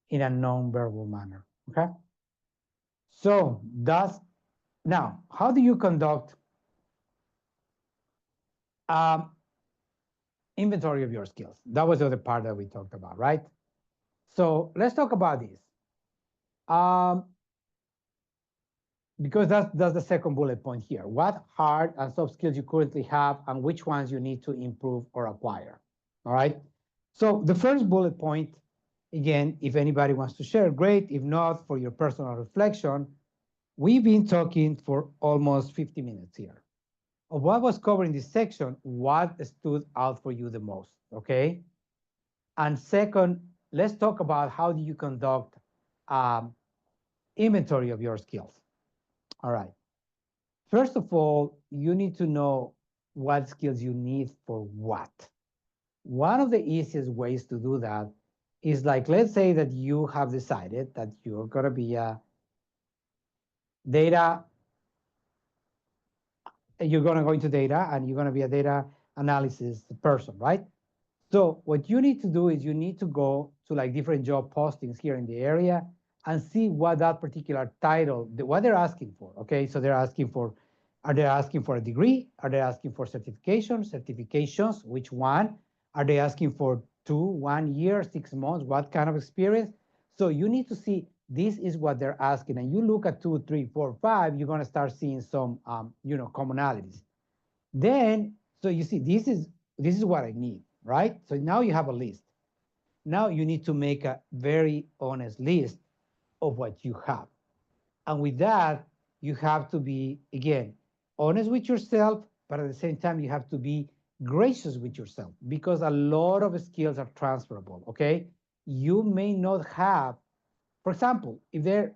in a nonverbal manner, okay? So that's, now, how do you conduct um, inventory of your skills? That was the other part that we talked about, right? So let's talk about this. Because that's the second bullet point here. What hard and soft skills you currently have and which ones you need to improve or acquire, all right? So the first bullet point, again, if anybody wants to share, great. If not, for your personal reflection, we've been talking for almost 50 minutes here. Of what was covered in this section, what stood out for you the most, okay? And second, let's talk about how do you conduct inventory of your skills. All right. First of all, you need to know what skills you need for what. One of the easiest ways to do that is like, let's say that you have decided that you're going to be a data, you're going to go into data and you're going to be a data analysis person, right? So what you need to do is you need to go to like different job postings here in the area and see what that particular title, what they're asking for, okay? So they're asking for, are they asking for a degree? Are they asking for certifications, which one? Are they asking for 1 year, 6 months? What kind of experience? So you need to see this is what they're asking. And you look at 2, 3, 4, 5, you're gonna start seeing some, commonalities. Then, so you see, this is what I need, right? So now you have a list. Now you need to make a very honest list of what you have. And with that, you have to be, again, honest with yourself, but at the same time, you have to be gracious with yourself because a lot of skills are transferable, okay? You may not have, for example, let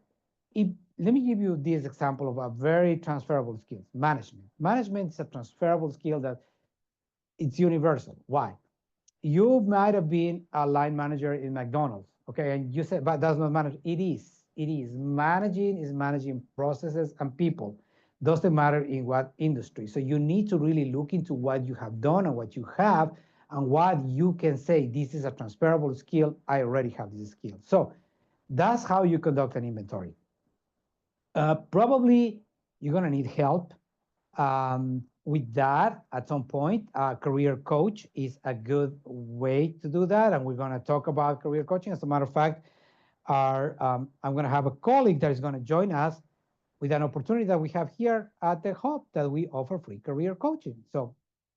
me give you this example of a very transferable skill, management. Management is a transferable skill that it's universal. Why? You might have been a line manager in McDonald's, okay? And you said, but that's not management. It is. It is. Managing is managing processes and people. Doesn't matter in what industry. So you need to really look into what you have done and what you have and what you can say, this is a transferable skill. I already have this skill. So that's how you conduct an inventory. Probably you're going to need help with that at some point. A career coach is a good way to do that. And we're going to talk about career coaching. As a matter of fact, I'm going to have a colleague that is going to join us with an opportunity that we have here at the Hub that we offer free career coaching. So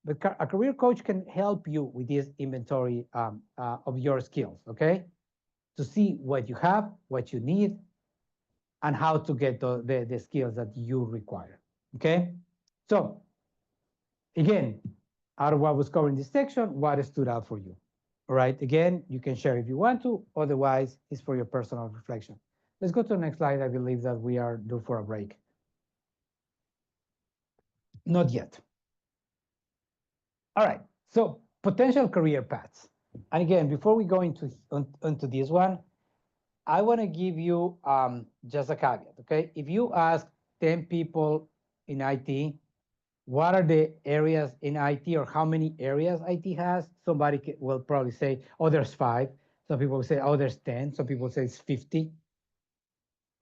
a career coach can help you with this inventory of your skills, okay? To see what you have, what you need, and how to get the skills that you require, okay? So again, out of what was covered in this section, what stood out for you? All right, again, you can share if you want to, otherwise it's for your personal reflection. Let's go to the next slide. I believe that we are due for a break. Not yet. All right, so potential career paths. And again, before we go into this one, I want to give you just a caveat, okay? If you ask 10 people in IT, what are the areas in IT or how many areas IT has, somebody will probably say, oh, there's 5. Some people will say, oh, there's 10. Some people say it's 50.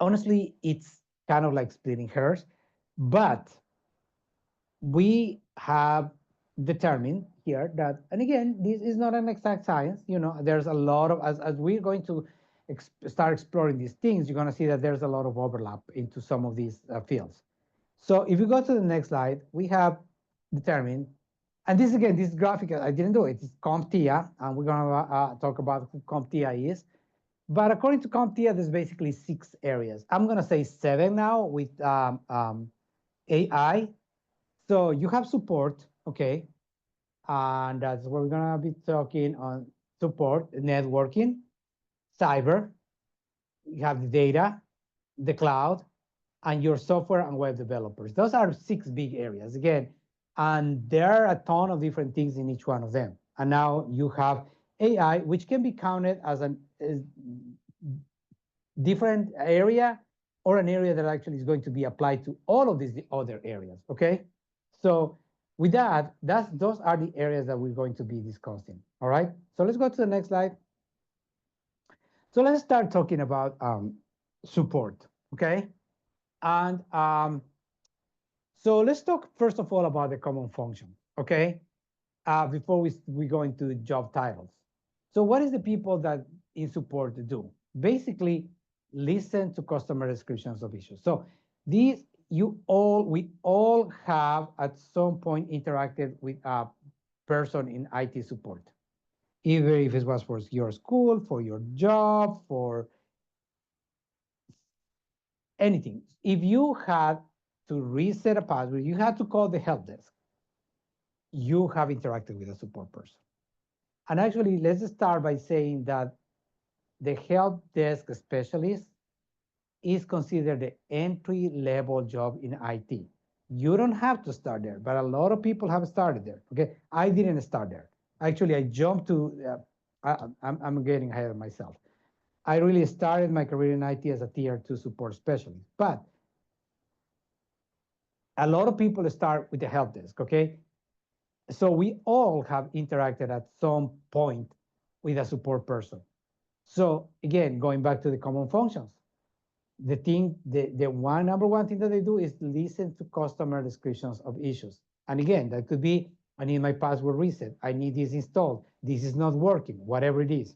Honestly, it's kind of like splitting hairs, but we have determined here that, and again, this is not an exact science, there's a lot of, as we're going to start exploring these things, you're going to see that there's a lot of overlap into some of these fields. So if you go to the next slide, we have determined And this again, this graphic, I didn't do it. It's CompTIA, and we're gonna talk about who CompTIA is. But according to CompTIA, there's basically 6 areas. I'm gonna say 7 now with AI. So you have support, okay, and that's what we're gonna be talking on: support, networking, cyber. You have the data, the cloud, and your software and web developers. Those are 6 big areas again, and there are a ton of different things in each one of them. And now you have AI, which can be counted as a different area, or an area that actually is going to be applied to all of these other areas. Okay, so with that, those are the areas that we're going to be discussing. All right, so let's go to the next slide. So let's start talking about support. Okay, and so let's talk first of all about the common function, okay? Before we go into the job titles. So what is the people that in support do? Basically, listen to customer descriptions of issues. So these we all have at some point interacted with a person in IT support, either if it was for your school, for your job, for anything. If you had to reset a password, you had to call the help desk. You have interacted with a support person. And actually, let's start by saying that the help desk specialist is considered the entry-level job in IT. You don't have to start there, but a lot of people have started there. Okay, I didn't start there. Actually, I jumped to. I'm getting ahead of myself. I really started my career in IT as a tier 2 support specialist, but a lot of people start with the help desk. Okay, so we all have interacted at some point with a support person. So again, going back to the common functions, the number one thing that they do is listen to customer descriptions of issues. And again, that could be, I need my password reset, I need this installed, this is not working, whatever it is.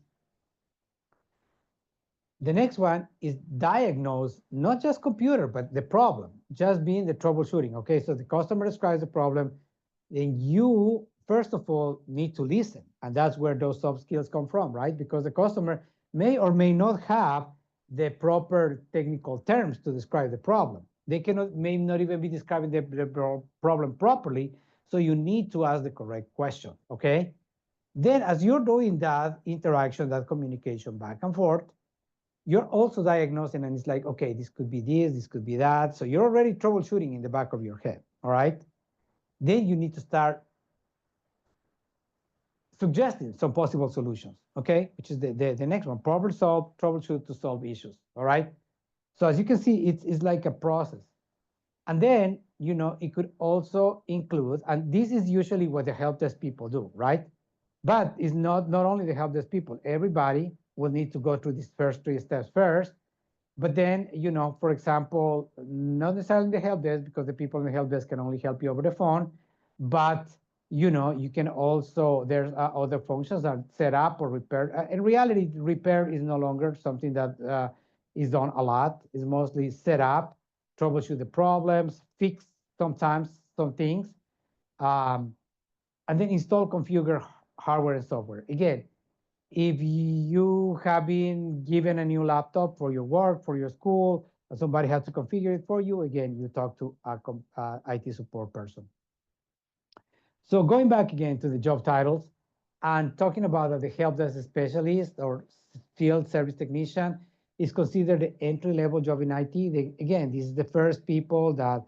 The next one is diagnose not just computer, but the problem, just being the troubleshooting. Okay, so the customer describes the problem, then you, first of all, need to listen. And that's where those soft skills come from, right? Because the customer may or may not have the proper technical terms to describe the problem. They may not even be describing the problem properly. So you need to ask the correct question, okay? Then as you're doing that interaction, that communication back and forth, you're also diagnosing, and it's like, okay, this could be this could be that. So you're already troubleshooting in the back of your head, all right? Then you need to start suggesting some possible solutions, okay? Which is the next one, problem solve, troubleshoot to solve issues, all right? So as you can see, it's like a process. And then, it could also include, and this is usually what the help desk people do, right? But it's not only the help desk people, everybody will need to go through these first 3 steps first. But then, for example, not necessarily the help desk, because the people in the help desk can only help you over the phone, but you can also, there's other functions that are set up or repair. In reality, repair is no longer something that is done a lot. It's mostly set up, troubleshoot the problems, fix sometimes some things, and then install, configure hardware and software. Again, if you have been given a new laptop for your work, for your school, and somebody has to configure it for you, again, you talk to a IT support person. So going back again to the job titles and talking about the help desk specialist or field service technician is considered the entry-level job in IT. Again, this is the first people that,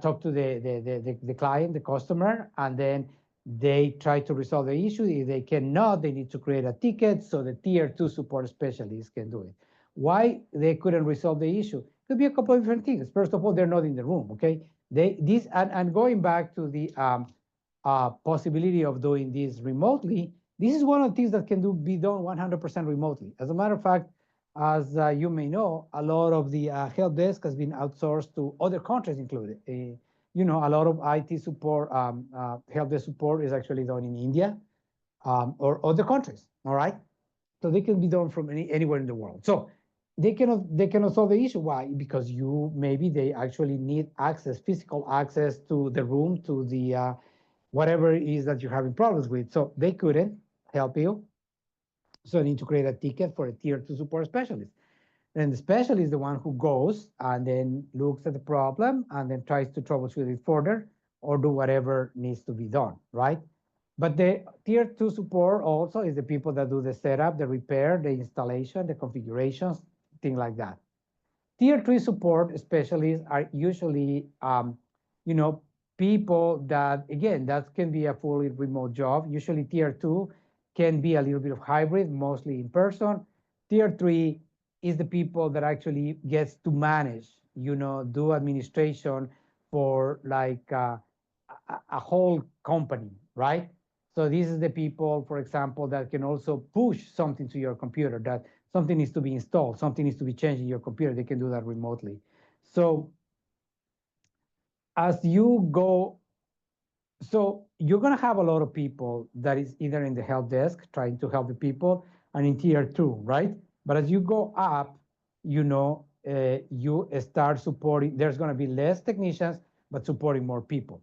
talk to the client, the customer, and then they try to resolve the issue. If they cannot, they need to create a ticket so the tier 2 support specialist can do it. Why they couldn't resolve the issue? Could be a couple of different things. First of all, they're not in the room, okay? And going back to the possibility of doing this remotely, this is one of the things that can be done 100% remotely. As a matter of fact, as you may know, a lot of the help desk has been outsourced to other countries included. A lot of IT support, help desk support is actually done in India or other countries, all right? So they can be done from anywhere in the world. So they cannot solve the issue. Why? Because maybe they actually need access, physical access to the room, to the whatever it is that you're having problems with. So they couldn't help you. So you need to create a ticket for a tier 2 support specialist. And the specialist is the one who goes and then looks at the problem and then tries to troubleshoot it further or do whatever needs to be done, right? But the tier 2 support also is the people that do the setup, the repair, the installation, the configurations, things like that. Tier 3 support specialists are usually, you know, people that, again, that can be a fully remote job. Usually tier 2 can be a little bit of hybrid, mostly in person. Tier 3 is the people that actually gets to manage, do administration for like a whole company, right? So this is the people, for example, that can also push something to your computer, that something needs to be installed, something needs to be changed in your computer. They can do that remotely. So as you go, so you're going to have a lot of people that is either in the help desk trying to help the people and in tier 2, right? But as you go up, you start supporting, there's going to be less technicians, but supporting more people.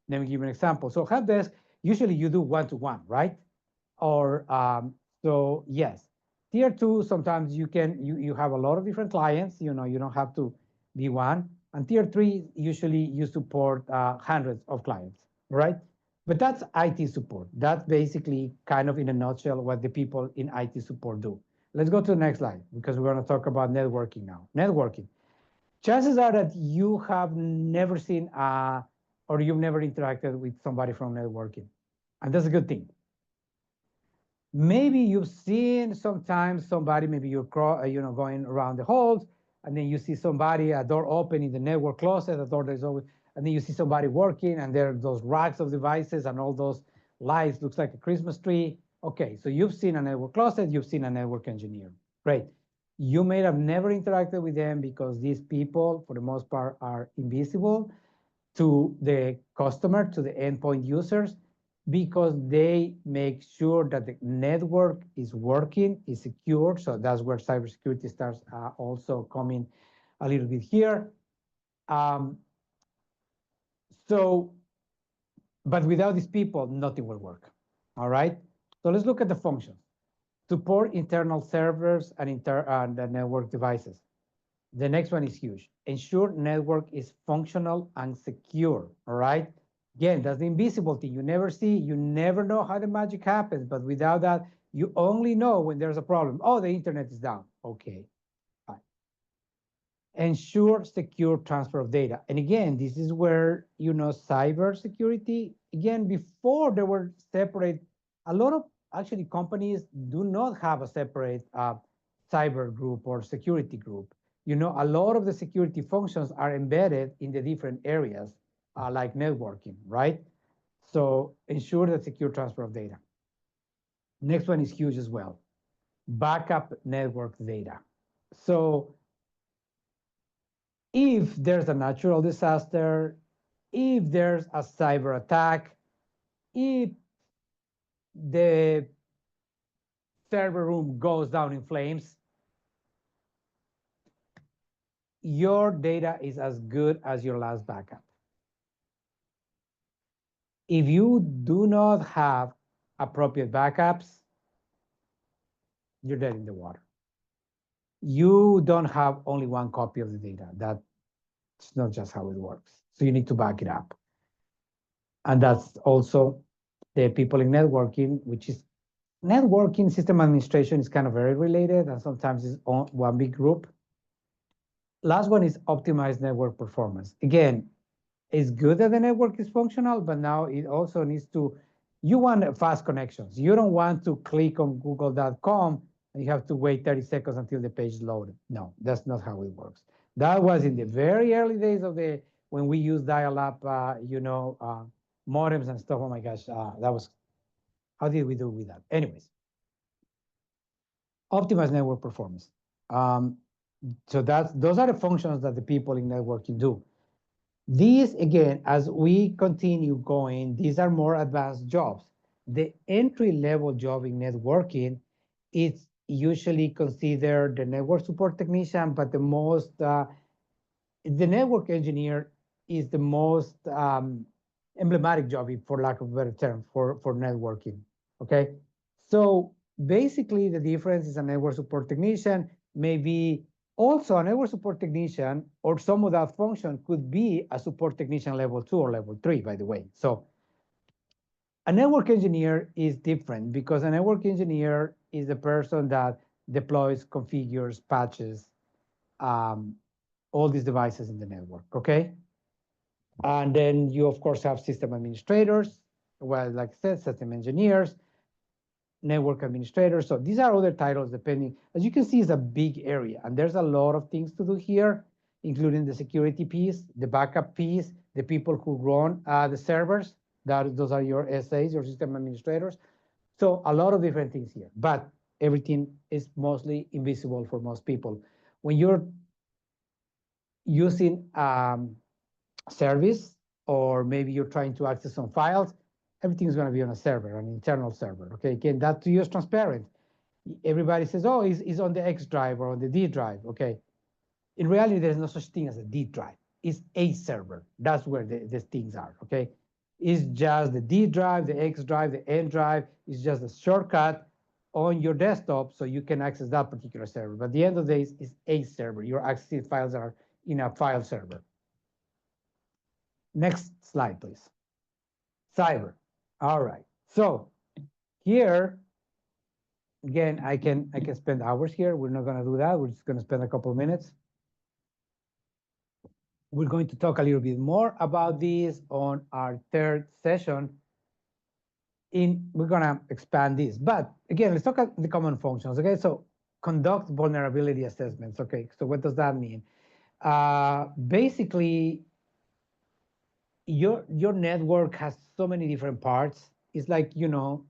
Let me give you an example. So help desk, usually you do one-to-one, right? Or so yes. Tier 2, sometimes you have a lot of different clients, you don't have to be one. And tier 3, usually you support hundreds of clients, right? But that's IT support. That's basically kind of in a nutshell what the people in IT support do. Let's go to the next slide because we're going to talk about networking now. Networking. Chances are that you have never seen or you've never interacted with somebody from networking. And that's a good thing. Maybe you've seen sometimes somebody, maybe you're going around the halls, and then you see somebody, a door open in the network closet, a door that's open, and then you see somebody working, and there are those racks of devices and all those lights, looks like a Christmas tree. Okay, so you've seen a network closet, you've seen a network engineer. Great. You may have never interacted with them because these people, for the most part, are invisible to the customer, to the endpoint users, because they make sure that the network is working, is secure. So that's where cybersecurity starts also coming a little bit here. But without these people, nothing will work. All right. So let's look at the functions. Support internal servers and the network devices. The next one is huge. Ensure network is functional and secure. All right. Again, that's the invisible thing. You never see, you never know how the magic happens, but without that, you only know when there's a problem. Oh, the internet is down. Okay, fine. Ensure secure transfer of data. And again, this is where, cybersecurity, again, before there were separate, a lot of actually companies do not have a separate cyber group or security group. A lot of the security functions are embedded in the different areas, like networking, right? So ensure the secure transfer of data. Next one is huge as well. Backup network data. So if there's a natural disaster, if there's a cyber attack, if the server room goes down in flames, your data is as good as your last backup. If you do not have appropriate backups, you're dead in the water. You don't have only one copy of the data. That's not just how it works. So you need to back it up. And that's also the people in networking, which is networking system administration is kind of very related, and sometimes it's one big group. Last one is optimized network performance. Again, it's good that the network is functional, but now it also needs to, you want fast connections. You don't want to click on google.com and you have to wait 30 seconds until the page is loaded. No, that's not how it works. That was in the very early days of when we used dial-up, modems and stuff. Oh my gosh, that was, how did we do with that? Anyways, optimize network performance. So those are the functions that the people in networking do. These, again, as we continue going, these are more advanced jobs. The entry-level job in networking, it's usually consider the network support technician, but the network engineer is the most emblematic job, for lack of a better term, for networking. Okay, so basically the difference is a network support technician may be also a network support technician, or some of that function could be a support technician level 2 or level 3, by the way. So a network engineer is different because a network engineer is the person that deploys, configures, patches um, all these devices in the network, okay? And then you, of course, have system administrators, well, like I said, system engineers, network administrators. So these are other titles depending. As you can see, it's a big area, and there's a lot of things to do here, including the security piece, the backup piece, the people who run the servers. Those are your SAs, your system administrators. So a lot of different things here, but everything is mostly invisible for most people. When you're using service, or maybe you're trying to access some files, everything is going to be on a server, an internal server. Okay, again, that to you is transparent. Everybody says, oh, it's on the X drive or on the D drive. Okay, in reality, there's no such thing as a D drive. It's a server. That's where the things are. Okay, it's just the D drive, the X drive, the N drive. It's just a shortcut on your desktop so you can access that particular server. But at the end of the day, it's a server. Your accessing files are in a file server. Next slide, please. Cyber. All right. So here, again, I can spend hours here. We're not going to do that. We're just going to spend a couple of minutes. We're going to talk a little bit more about this on our third session. We're going to expand this. But again, let's talk about the common functions. Okay, so conduct vulnerability assessments. Okay, so what does that mean? Basically, your network has so many different parts. It's like, you know,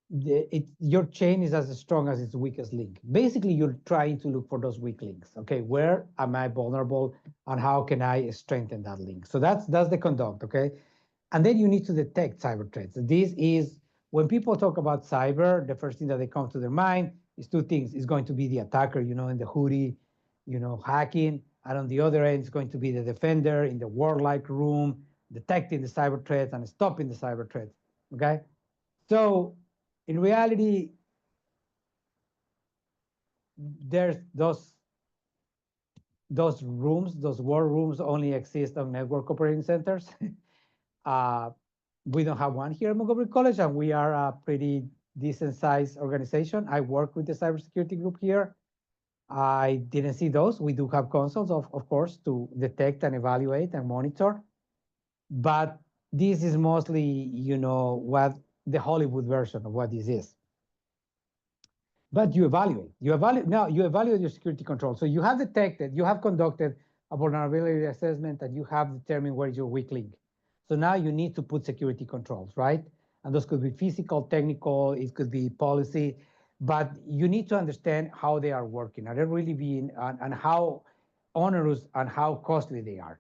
your chain is as strong as its weakest link. Basically, you're trying to look for those weak links. Okay, where am I vulnerable, and how can I strengthen that link? So that's the conduct. Okay, and then you need to detect cyber threats. This is when people talk about cyber, the first thing that they come to their mind is two things. It's going to be the attacker, you know, in the hoodie, you know, hacking, and on the other end, it's going to be the defender in the warlike room, detecting the cyber threats and stopping the cyber threats. Okay, so in reality, there's those rooms, those war rooms only exist on network operating centers. We don't have one here at Montgomery College, and we are a pretty decent sized organization. I work with the cybersecurity group here. I didn't see those. We do have consoles, of course, to detect and evaluate and monitor. But this is mostly, you know, what the Hollywood version of what this is. But you evaluate. Now you evaluate your security control. So you have detected, you have conducted a vulnerability assessment, and you have determined where is your weak link. So now you need to put security controls, right? And those could be physical, technical, it could be policy, but you need to understand how they are working. Are they really being, and how onerous and how costly they are.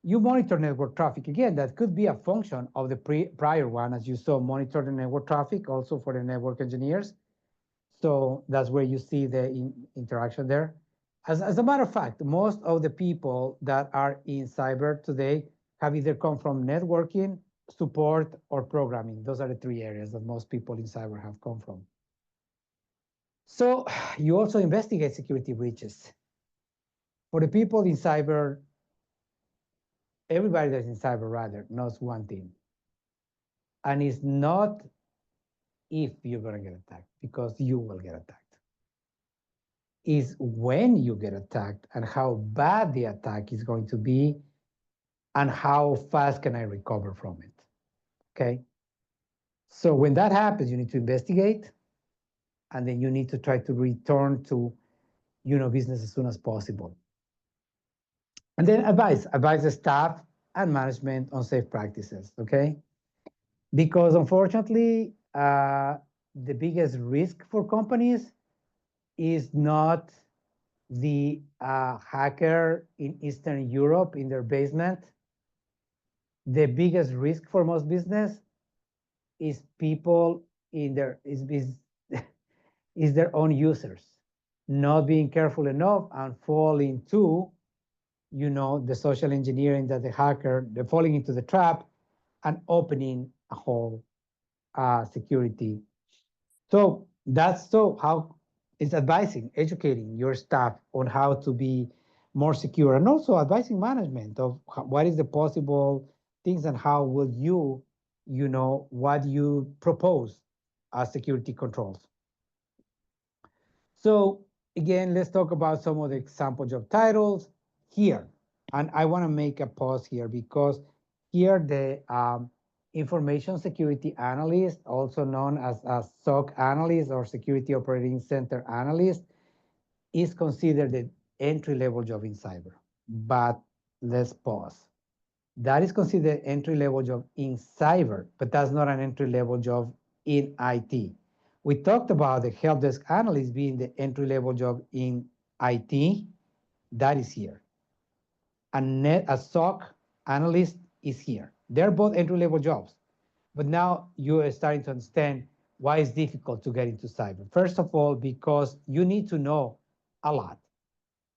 You monitor network traffic. Again, that could be a function of the prior one, as you saw, monitor the network traffic also for the network engineers. So that's where you see the interaction there. As a matter of fact, most of the people that are in cyber today have either come from networking, support, or programming. Those are the three areas that most people in cyber have come from. So you also investigate security breaches. For the people in cyber, everybody that's in cyber rather knows one thing. And it's not if you're going to get attacked, because you will get attacked. Is when you get attacked and how bad the attack is going to be and how fast can I recover from it. Okay. So when that happens, you need to investigate, and then you need to try to return to, you know, business as soon as possible. And then advise the staff and management on safe practices. Okay. Because unfortunately, the biggest risk for companies is not the hacker in Eastern Europe in their basement. The biggest risk for most business is people in their is their own users not being careful enough and fall into, the social engineering that the hacker, they're falling into the trap and opening a whole security. So that's how it's advising, educating your staff on how to be more secure, and also advising management of what is the possible things and how will what you propose as security controls. So again, let's talk about some of the example job titles here. And I want to make a pause here because here the information security analyst, also known as a SOC analyst or security operating center analyst, is considered the entry-level job in cyber. But let's pause. That is considered entry-level job in cyber, but that's not an entry-level job in IT. We talked about the help desk analyst being the entry-level job in IT. That is here. A SOC analyst is here. They're both entry-level jobs. But now you are starting to understand why it's difficult to get into cyber. First of all, because you need to know a lot.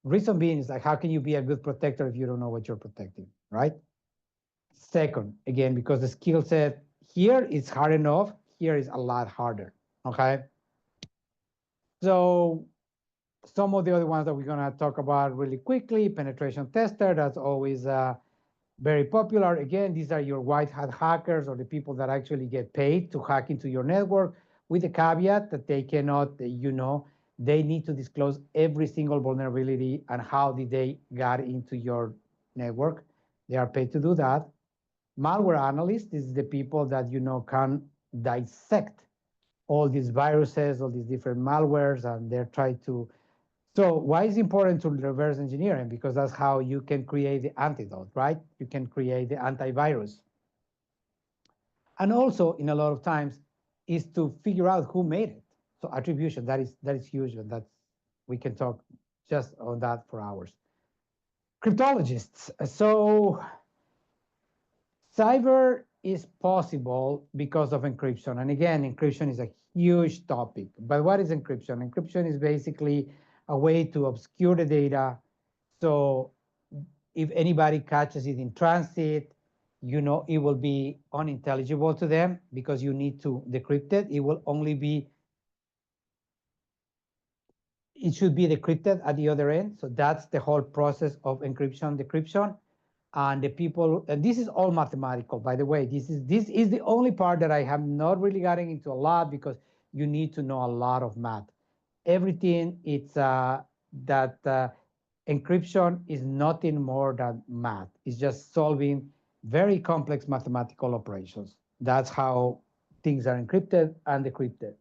Reason being is like, how can you be a good protector if you don't know what you're protecting, right? Second, again, because the skill set here is hard enough, here is a lot harder, okay? So some of the other ones that we're gonna talk about really quickly, penetration tester, that's always very popular. Again, these are your white hat hackers or the people that actually get paid to hack into your network, with the caveat that they cannot, they need to disclose every single vulnerability and how did they got into your network. They are paid to do that. Malware analysts is the people that can dissect all these viruses, all these different malwares, and they're trying to. So why is it important to reverse engineering? Because that's how you can create the antidote, right? You can create the antivirus. And also, in a lot of times, is to figure out who made it. So attribution, that is huge, and we can talk just on that for hours. Cryptologists. So cyber is possible because of encryption. And again, encryption is a huge topic. But what is encryption? Encryption is basically a way to obscure the data. So if anybody catches it in transit, it will be unintelligible to them because you need to decrypt it. It should be decrypted at the other end. So that's the whole process of encryption, decryption. And this is all mathematical, by the way. This is the only part that I have not really gotten into a lot because you need to know a lot of math. Everything, it's that encryption is nothing more than math. It's just solving very complex mathematical operations. That's how things are encrypted and decrypted.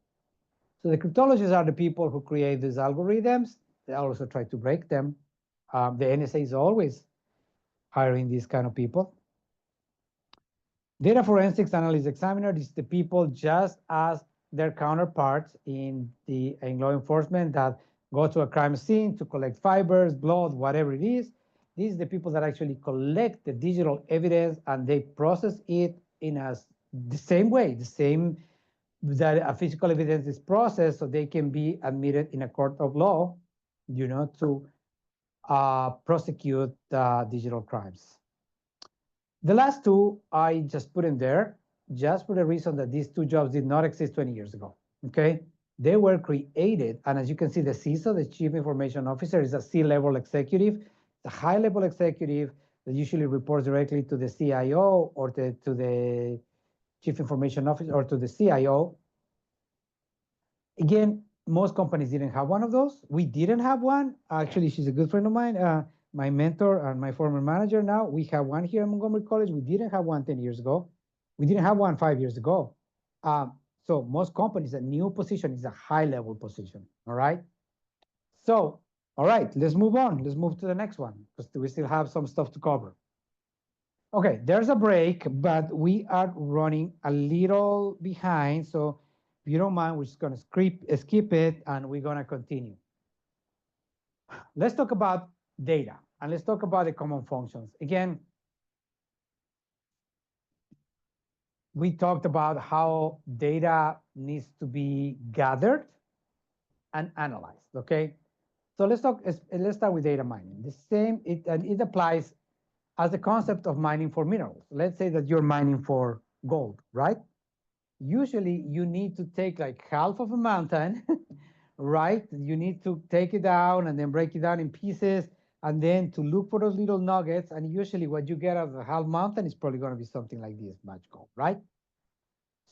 So the cryptologists are the people who create these algorithms. They also try to break them. The NSA is always hiring these kind of people. Data forensics analyst examiner is the people just as their counterparts in law enforcement that go to a crime scene to collect fibers, blood, whatever it is. These are the people that actually collect the digital evidence and they process it in the same way, that a physical evidence is processed so they can be admitted in a court of law, to prosecute digital crimes. The last two I just put in there just for the reason that these two jobs did not exist 20 years ago, okay? They were created, and as you can see, the CISO, the Chief Information Officer, is a C-level executive, the high-level executive that usually reports directly to the CIO or to the Chief Information Officer or to the CIO. Again, most companies didn't have one of those. We didn't have one. Actually, she's a good friend of mine, my mentor and my former manager now. We have one here at Montgomery College. We didn't have one 10 years ago. We didn't have one 5 years ago. So most companies, a new position is a high-level position, all right? So, all right, let's move on. Let's move to the next one because we still have some stuff to cover. Okay, there's a break, but we are running a little behind. So if you don't mind, we're just going to skip it and we're going to continue. Let's talk about data and let's talk about the common functions. Again, we talked about how data needs to be gathered, and analyzed, okay? So let's start with data mining. The same, it applies as the concept of mining for minerals. Let's say that you're mining for gold, right? Usually you need to take like half of a mountain, right? You need to take it down and then break it down in pieces and then to look for those little nuggets. And usually what you get out of the half mountain is probably going to be something like this much gold, right?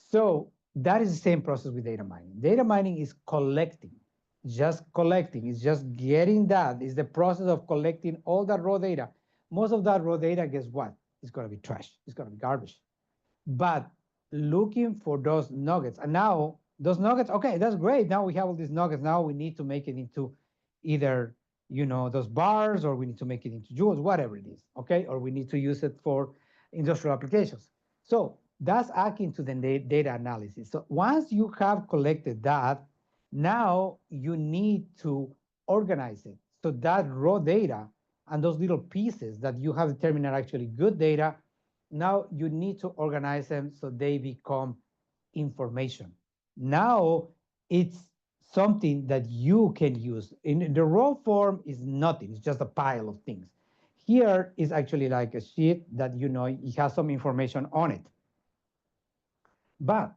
So that is the same process with data mining. Data mining is collecting, just collecting. It's just getting that. It's the process of collecting all that raw data. Most of that raw data, guess what? It's going to be trash. It's going to be garbage. But looking for those nuggets. And now those nuggets, okay, that's great. Now we have all these nuggets. Now we need to make it into either, those bars, or we need to make it into joules, whatever it is, okay? Or we need to use it for industrial applications. So that's akin to the data analysis. So once you have collected that, now you need to organize it. So that raw data and those little pieces that you have determined are actually good data, now you need to organize them so they become information. Now it's something that you can use. In the raw form is nothing, it's just a pile of things. Here is actually like a sheet that it has some information on it. But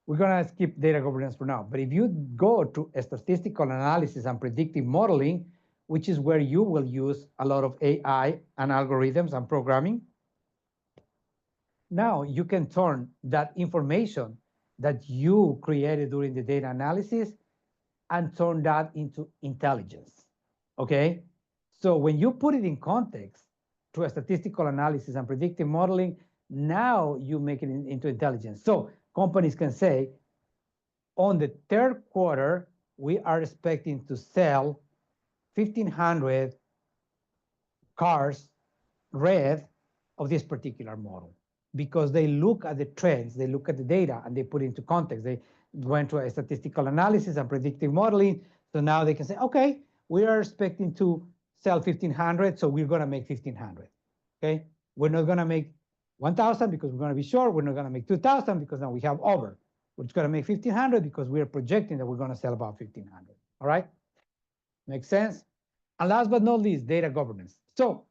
we're gonna skip data governance for now. But if you go to a statistical analysis and predictive modeling, which is where you will use a lot of AI and algorithms and programming, now you can turn that information that you created during the data analysis and turn that into intelligence, okay? So when you put it in context to a statistical analysis and predictive modeling, now you make it into intelligence. So companies can say, on the third quarter, we are expecting to sell 1,500 cars red of this particular model, because they look at the trends, they look at the data, and they put it into context. They went to a statistical analysis and predictive modeling. So now they can say, okay, we are expecting to sell 1,500, so we're going to make 1,500. Okay, we're not going to make 1,000 because we're going to be short. We're not going to make 2,000 because now we have over. We're just going to make 1,500 because we're projecting that we're going to sell about 1,500. All right, makes sense. And last but not least, data governance. So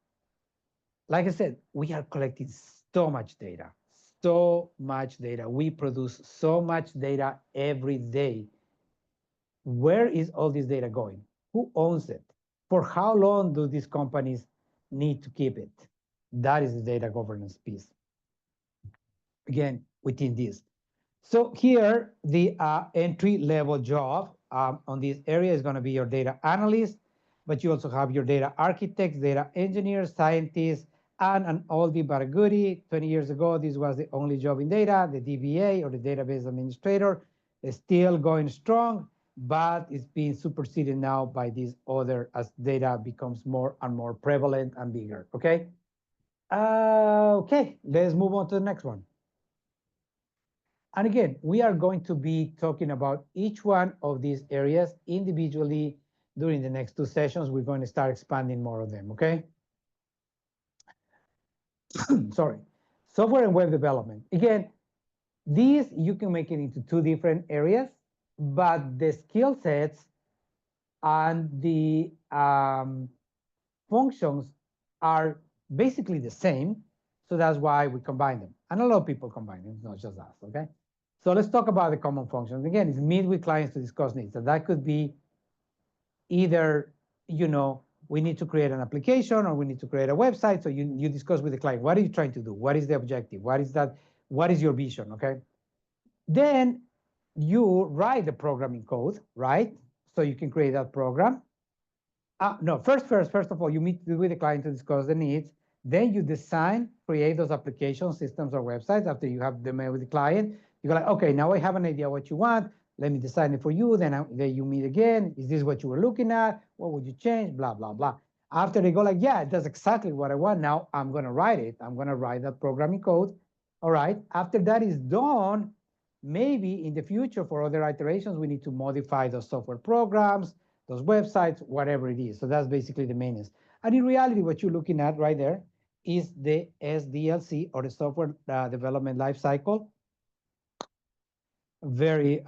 like I said, we are collecting so much data, so much data. We produce so much data every day. Where is all this data going? Who owns it? For how long do these companies need to keep it? That is the data governance piece. Again, within this. So here, the entry-level job on this area is going to be your data analyst, but you also have your data architects, data engineers, scientists, and an oldie but a goodie. 20 years ago, this was the only job in data, the DBA, or the database administrator, is still going strong, but it's being superseded now by this other as data becomes more and more prevalent and bigger, okay? Okay, let's move on to the next one. And again, we are going to be talking about each one of these areas individually during the next two sessions. We're going to start expanding more of them, okay? Sorry. Software and web development. Again, these you can make it into two different areas, but the skill sets and the functions are basically the same. So that's why we combine them. And a lot of people combine them, it's not just us, okay? So let's talk about the common functions. Again, it's meet with clients to discuss needs. So that could be either, we need to create an application or we need to create a website. So you discuss with the client, what are you trying to do? What is the objective? What is that? What is your vision, okay? Then you write the programming code, right? So you can create that program. No, first of all, you meet with the client to discuss the needs. Then you design, create those applications, systems, or websites. After you have them with the client, you go like, okay, now I have an idea what you want. Let me design it for you. Then you meet again. Is this what you were looking at? What would you change? Blah, blah, blah. After they go like, yeah, that's exactly what I want. Now I'm going to write it. I'm going to write that programming code. All right. After that is done, maybe in the future for other iterations, we need to modify those software programs, those websites, whatever it is. So that's basically the maintenance. And in reality, what you're looking at right there is the SDLC, or the software development lifecycle. Very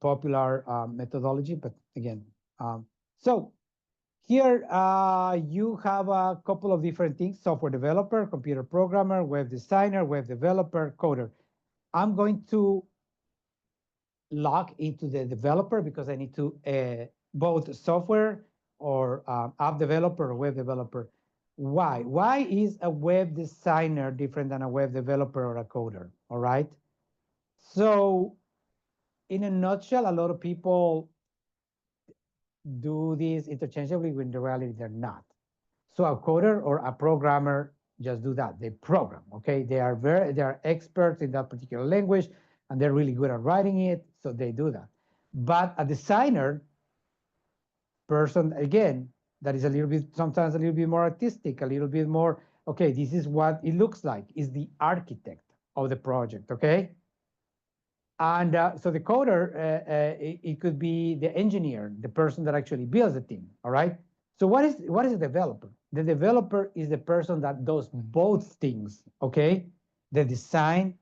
popular methodology, but again. So here you have a couple of different things: software developer, computer programmer, web designer, web developer, coder. I'm going to log into the developer because I need to both software or app developer or web developer. Why? Why is a web designer different than a web developer or a coder? All right. So in a nutshell, a lot of people do this interchangeably when in reality they're not. So a coder or a programmer just do that. They program, okay? They are experts in that particular language and they're really good at writing it, so they do that. But a designer person, again, that is a little bit, sometimes a little bit more artistic, a little bit more, okay, this is what it looks like, is the architect of the project, okay? And so the coder, it could be the engineer, the person that actually builds the thing, all right? So what is a developer? The developer is the person that does both things, okay? The design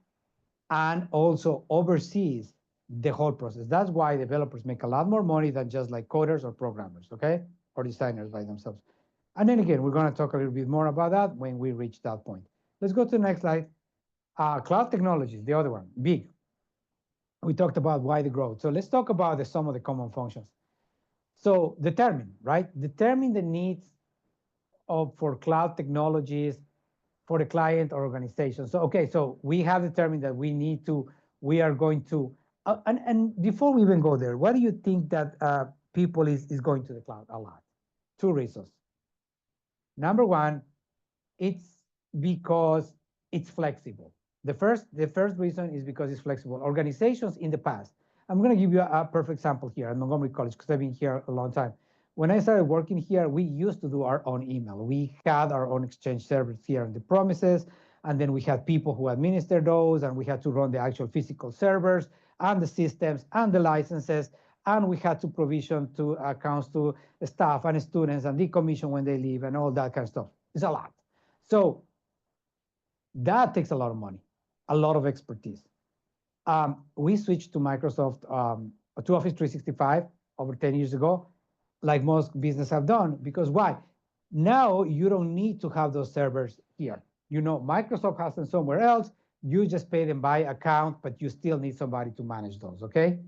and also oversees the whole process. That's why developers make a lot more money than just like coders or programmers, okay? Or designers by themselves. And then again, we're gonna talk a little bit more about that when we reach that point. Let's go to the next slide. Cloud technologies, the other one, big. We talked about why the growth. So let's talk about some of the common functions. So determine, right? Determine the needs for cloud technologies for the client or organization. So, okay, so we have determined that we are going to, and before we even go there, why do you think that people is going to the cloud a lot? Two reasons. Number one, it's because it's flexible. The first reason is because it's flexible. Organizations in the past, I'm going to give you a perfect example here at Montgomery College because I've been here a long time. When I started working here, we used to do our own email. We had our own Exchange servers here on the premises, and then we had people who administered those, and we had to run the actual physical servers and the systems and the licenses, and we had to provision to accounts to staff and students and decommission when they leave and all that kind of stuff. It's a lot. So that takes a lot of money, a lot of expertise. We switched to Microsoft, to Office 365 over 10 years ago, like most businesses have done, because why? Now you don't need to have those servers here. You know, Microsoft has them somewhere else. You just pay them by account, but you still need somebody to manage those, okay?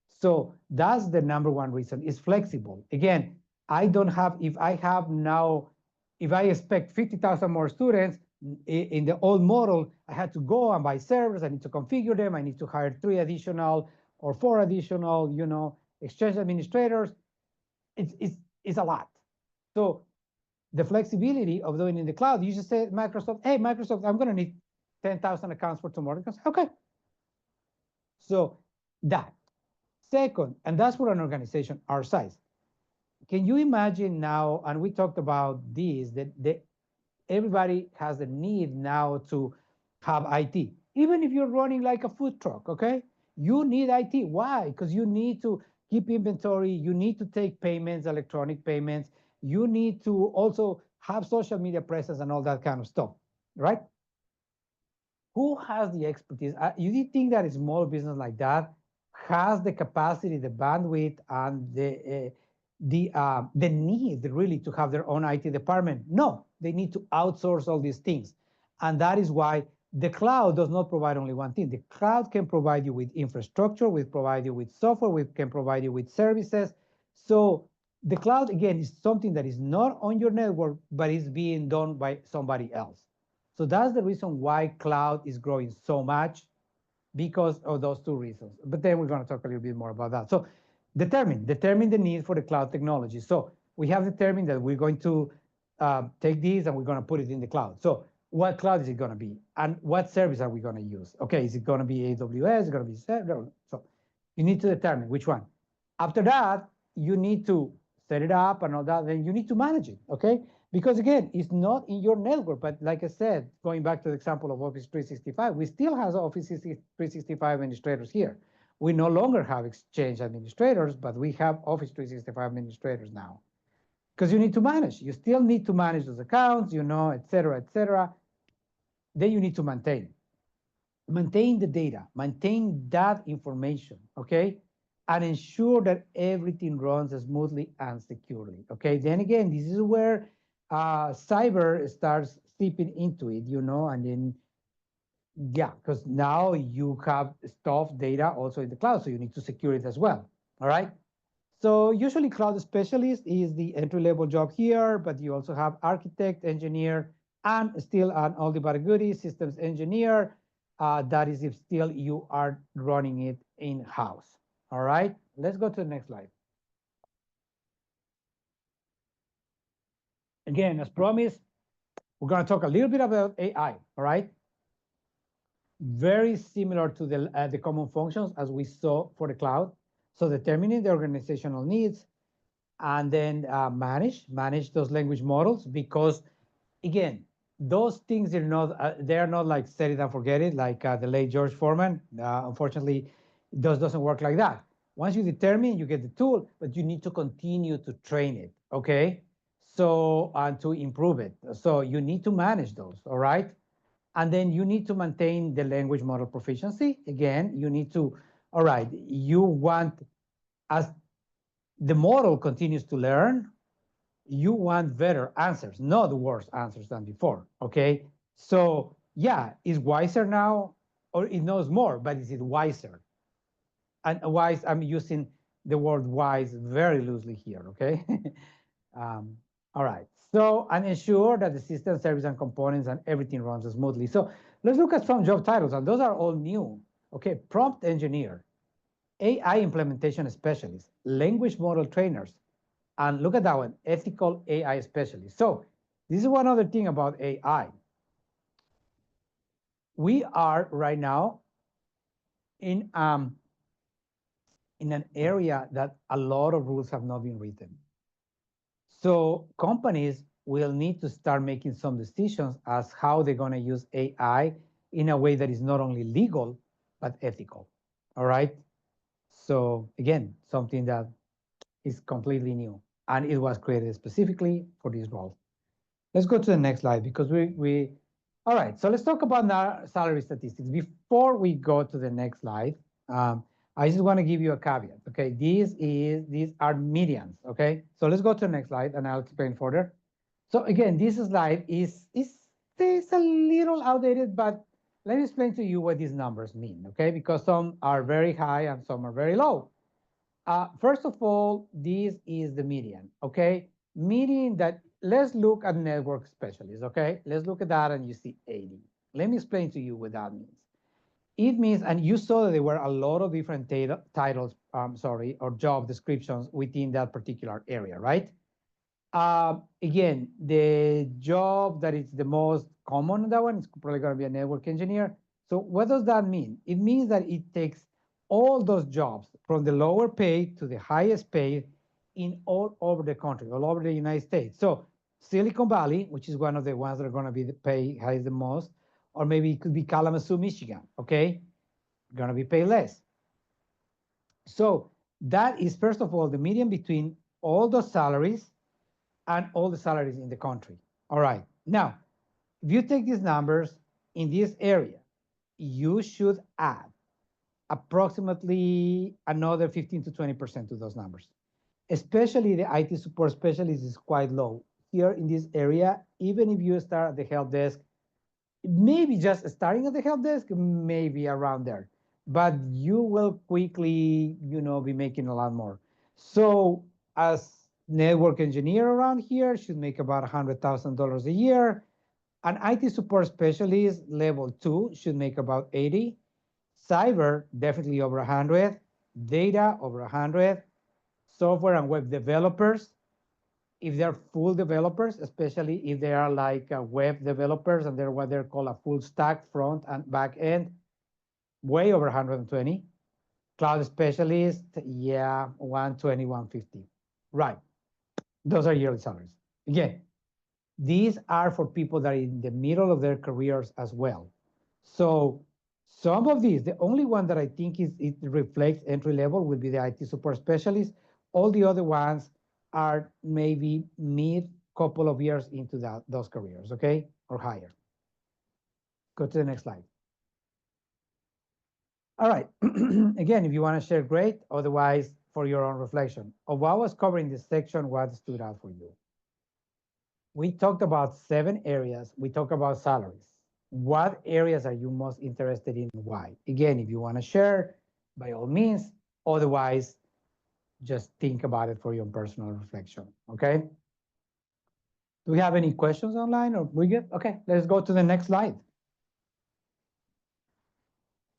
So that's the number one reason. It's flexible. Again, I don't have, if I expect 50,000 more students, in the old model, I had to go and buy servers. I need to configure them. I need to hire 3 additional or 4 additional, Exchange administrators. It's a lot. So the flexibility of doing in the cloud, you just say Microsoft, hey, Microsoft, I'm going to need 10,000 accounts for tomorrow. Say, okay. So that. Second, and that's for an organization our size. Can you imagine now, and we talked about this, that everybody has a need now to have IT. Even if you're running like a food truck, okay? You need IT. Why? Because you need to keep inventory. You need to take payments, electronic payments. You need to also have social media presence and all that kind of stuff, right? Who has the expertise? You think that a small business like that has the capacity, the bandwidth, and the need really to have their own IT department? No, they need to outsource all these things. And that is why the cloud does not provide only one thing. The cloud can provide you with infrastructure, we provide you with software, we can provide you with services. So the cloud, again, is something that is not on your network, but is being done by somebody else. So that's the reason why cloud is growing so much, because of those two reasons. But then we're going to talk a little bit more about that. So determine the need for the cloud technology. So we have determined that we're going to take these and we're going to put it in the cloud. So what cloud is it going to be? And what service are we going to use? Okay, is it going to be AWS? Is it going to be so you need to determine which one. After that, you need to set it up and all that, then you need to manage it, okay? Because again, it's not in your network, but like I said, going back to the example of Office 365, we still have Office 365 administrators here. We no longer have Exchange administrators, but we have Office 365 administrators now. Because you need to manage. You still need to manage those accounts, et cetera, et cetera. Then you need to maintain the data, maintain that information, okay? and ensure that everything runs smoothly and securely. Okay, then again, this is where cyber starts seeping into it, and then, yeah, because now you have stuff, data also in the cloud, so you need to secure it as well. All right. So usually cloud specialist is the entry level job here, but you also have architect, engineer, and still an oldie but a goodie systems engineer. That is if still you are running it in-house. All right, let's go to the next slide. Again, as promised, we're going to talk a little bit about AI. All right, very similar to the common functions as we saw for the cloud. So determining the organizational needs, and then manage those language models, because again, those things are not they're not like set it and forget it, like the late George Foreman. Unfortunately, those doesn't work like that. Once you determine, you get the tool, but you need to continue to train it. Okay, so and to improve it, so you need to manage those. All right, and then you need to maintain the language model proficiency. Again, you need to, all right, you want, as the model continues to learn, you want better answers, not worse answers than before. Okay. So yeah, is wiser now, or it knows more, but is it wiser? And wise, I'm using the word wise very loosely here. Okay. um, all right. So, and ensure that the system, service, and components and everything runs smoothly. So let's look at some job titles, and those are all new. Okay. Prompt engineer, AI implementation specialist, language model trainers, and look at that one, ethical AI specialist. So this is one other thing about AI. We are right now in an area that a lot of rules have not been written. So companies will need to start making some decisions as how they're going to use AI in a way that is not only legal but ethical. All right. So again, something that is completely new, and it was created specifically for this role. Let's go to the next slide, because all right, so let's talk about now salary statistics. Before we go to the next slide, I just want to give you a caveat, okay? These are medians, okay? So let's go to the next slide and I'll explain further. So again, this slide is a little outdated, but let me explain to you what these numbers mean, okay? Because some are very high and some are very low. First of all, this is the median, okay? Meaning that, let's look at network specialists, okay? Let's look at that and you see 80. Let me explain to you what that means. It means, and you saw that there were a lot of different titles, or job descriptions within that particular area, right? Again, the job that is the most common on that one is probably going to be a network engineer. So what does that mean? It means that it takes all those jobs from the lower pay to the highest pay in all over the country, all over the United States. So Silicon Valley, which is one of the ones that are going to be the pay highest the most, or maybe it could be Kalamazoo, Michigan, okay? Going to be paid less. So that is, first of all, the median between all those salaries and all the salaries in the country. All right. Now, if you take these numbers in this area, you should add approximately another 15 to 20% to those numbers. Especially the IT support specialist is quite low. Here in this area, even if you start at the help desk, maybe just starting at the help desk, maybe around there, but you will quickly, be making a lot more. So as network engineer around here should make about $100,000 a year. An IT support specialist level 2 should make about 80. Cyber definitely over 100. Data over 100. Software and web developers, if they're full developers, especially if they are like web developers and they're what they're called a full stack front and back end, way over 120. Cloud specialist, yeah, 120, 150. Right. Those are yearly salaries. Again, these are for people that are in the middle of their careers as well. So some of these, the only one that I think it reflects entry level will be the IT support specialist. All the other ones are maybe mid couple of years into those careers, okay, or higher. Go to the next slide. All right. Again, if you want to share, great. Otherwise, for your own reflection of what was covered in this section, what stood out for you? We talked about 7 areas. We talked about salaries. What areas are you most interested in? Why? Again, if you want to share, by all means. Otherwise, just think about it for your personal reflection. Okay. Do we have any questions online or we good? Okay, let's go to the next slide.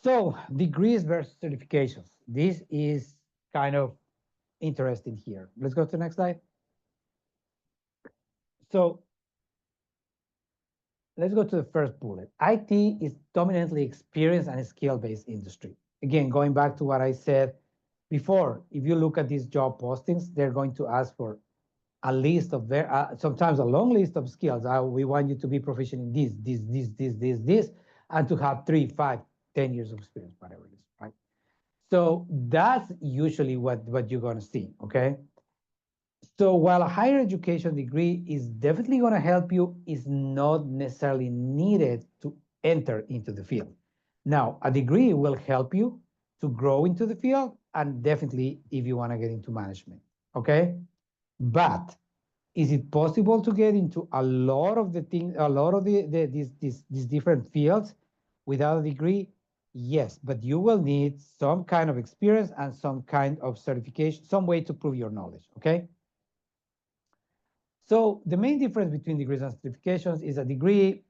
So degrees versus certifications. This is kind of interesting here. Let's go to the next slide. So let's go to the first bullet. IT is dominantly experience and skill-based industry. Again, going back to what I said before, if you look at these job postings, they're going to ask for a list of sometimes a long list of skills. We want you to be proficient in this, and to have 3, 5, 10 years of experience, whatever it is, right? So that's usually what you're going to see, okay? So while a higher education degree is definitely going to help you, is not necessarily needed to enter into the field. Now, a degree will help you to grow into the field, and definitely if you want to get into management, okay? But is it possible to get into a lot of the things, a lot of these different fields without a degree? Yes, but you will need some kind of experience and some kind of certification, some way to prove your knowledge, okay? So the main difference between degrees and certifications is a degree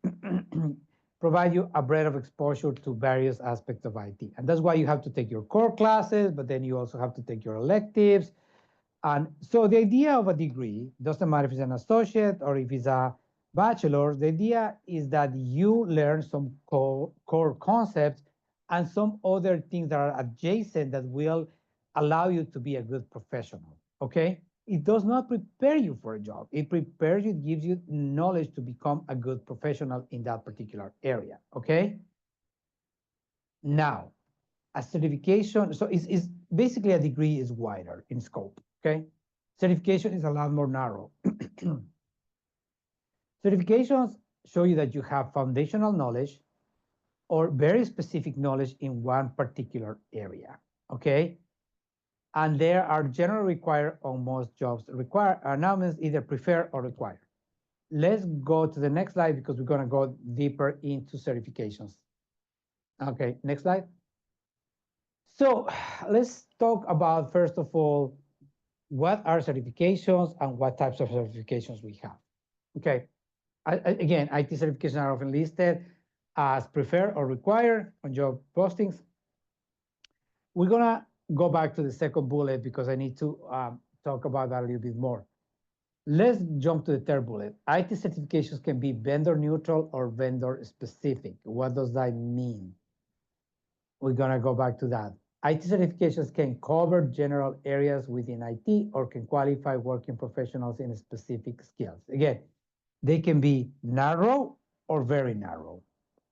provide you a breadth of exposure to various aspects of IT. And that's why you have to take your core classes, but then you also have to take your electives. And so the idea of a degree, doesn't matter if it's an associate or if it's a bachelor's, the idea is that you learn some core concepts and some other things that are adjacent that will allow you to be a good professional, okay? It does not prepare you for a job. It prepares you, gives you knowledge to become a good professional in that particular area, okay? Now, a certification, so is basically a degree is wider in scope, okay? Certification is a lot more narrow. Certifications show you that you have foundational knowledge or very specific knowledge in one particular area, okay? And there are generally required on most jobs require announcements either prefer or require. Let's go to the next slide because we're going to go deeper into certifications. Okay, next slide. So let's talk about, first of all, what are certifications and what types of certifications we have. Okay, again, IT certifications are often listed as preferred or required on job postings. We're gonna go back to the second bullet because I need to talk about that a little bit more. Let's jump to the third bullet. IT certifications can be vendor neutral or vendor specific. What does that mean? We're gonna go back to that. IT certifications can cover general areas within IT or can qualify working professionals in specific skills. Again, they can be narrow or very narrow.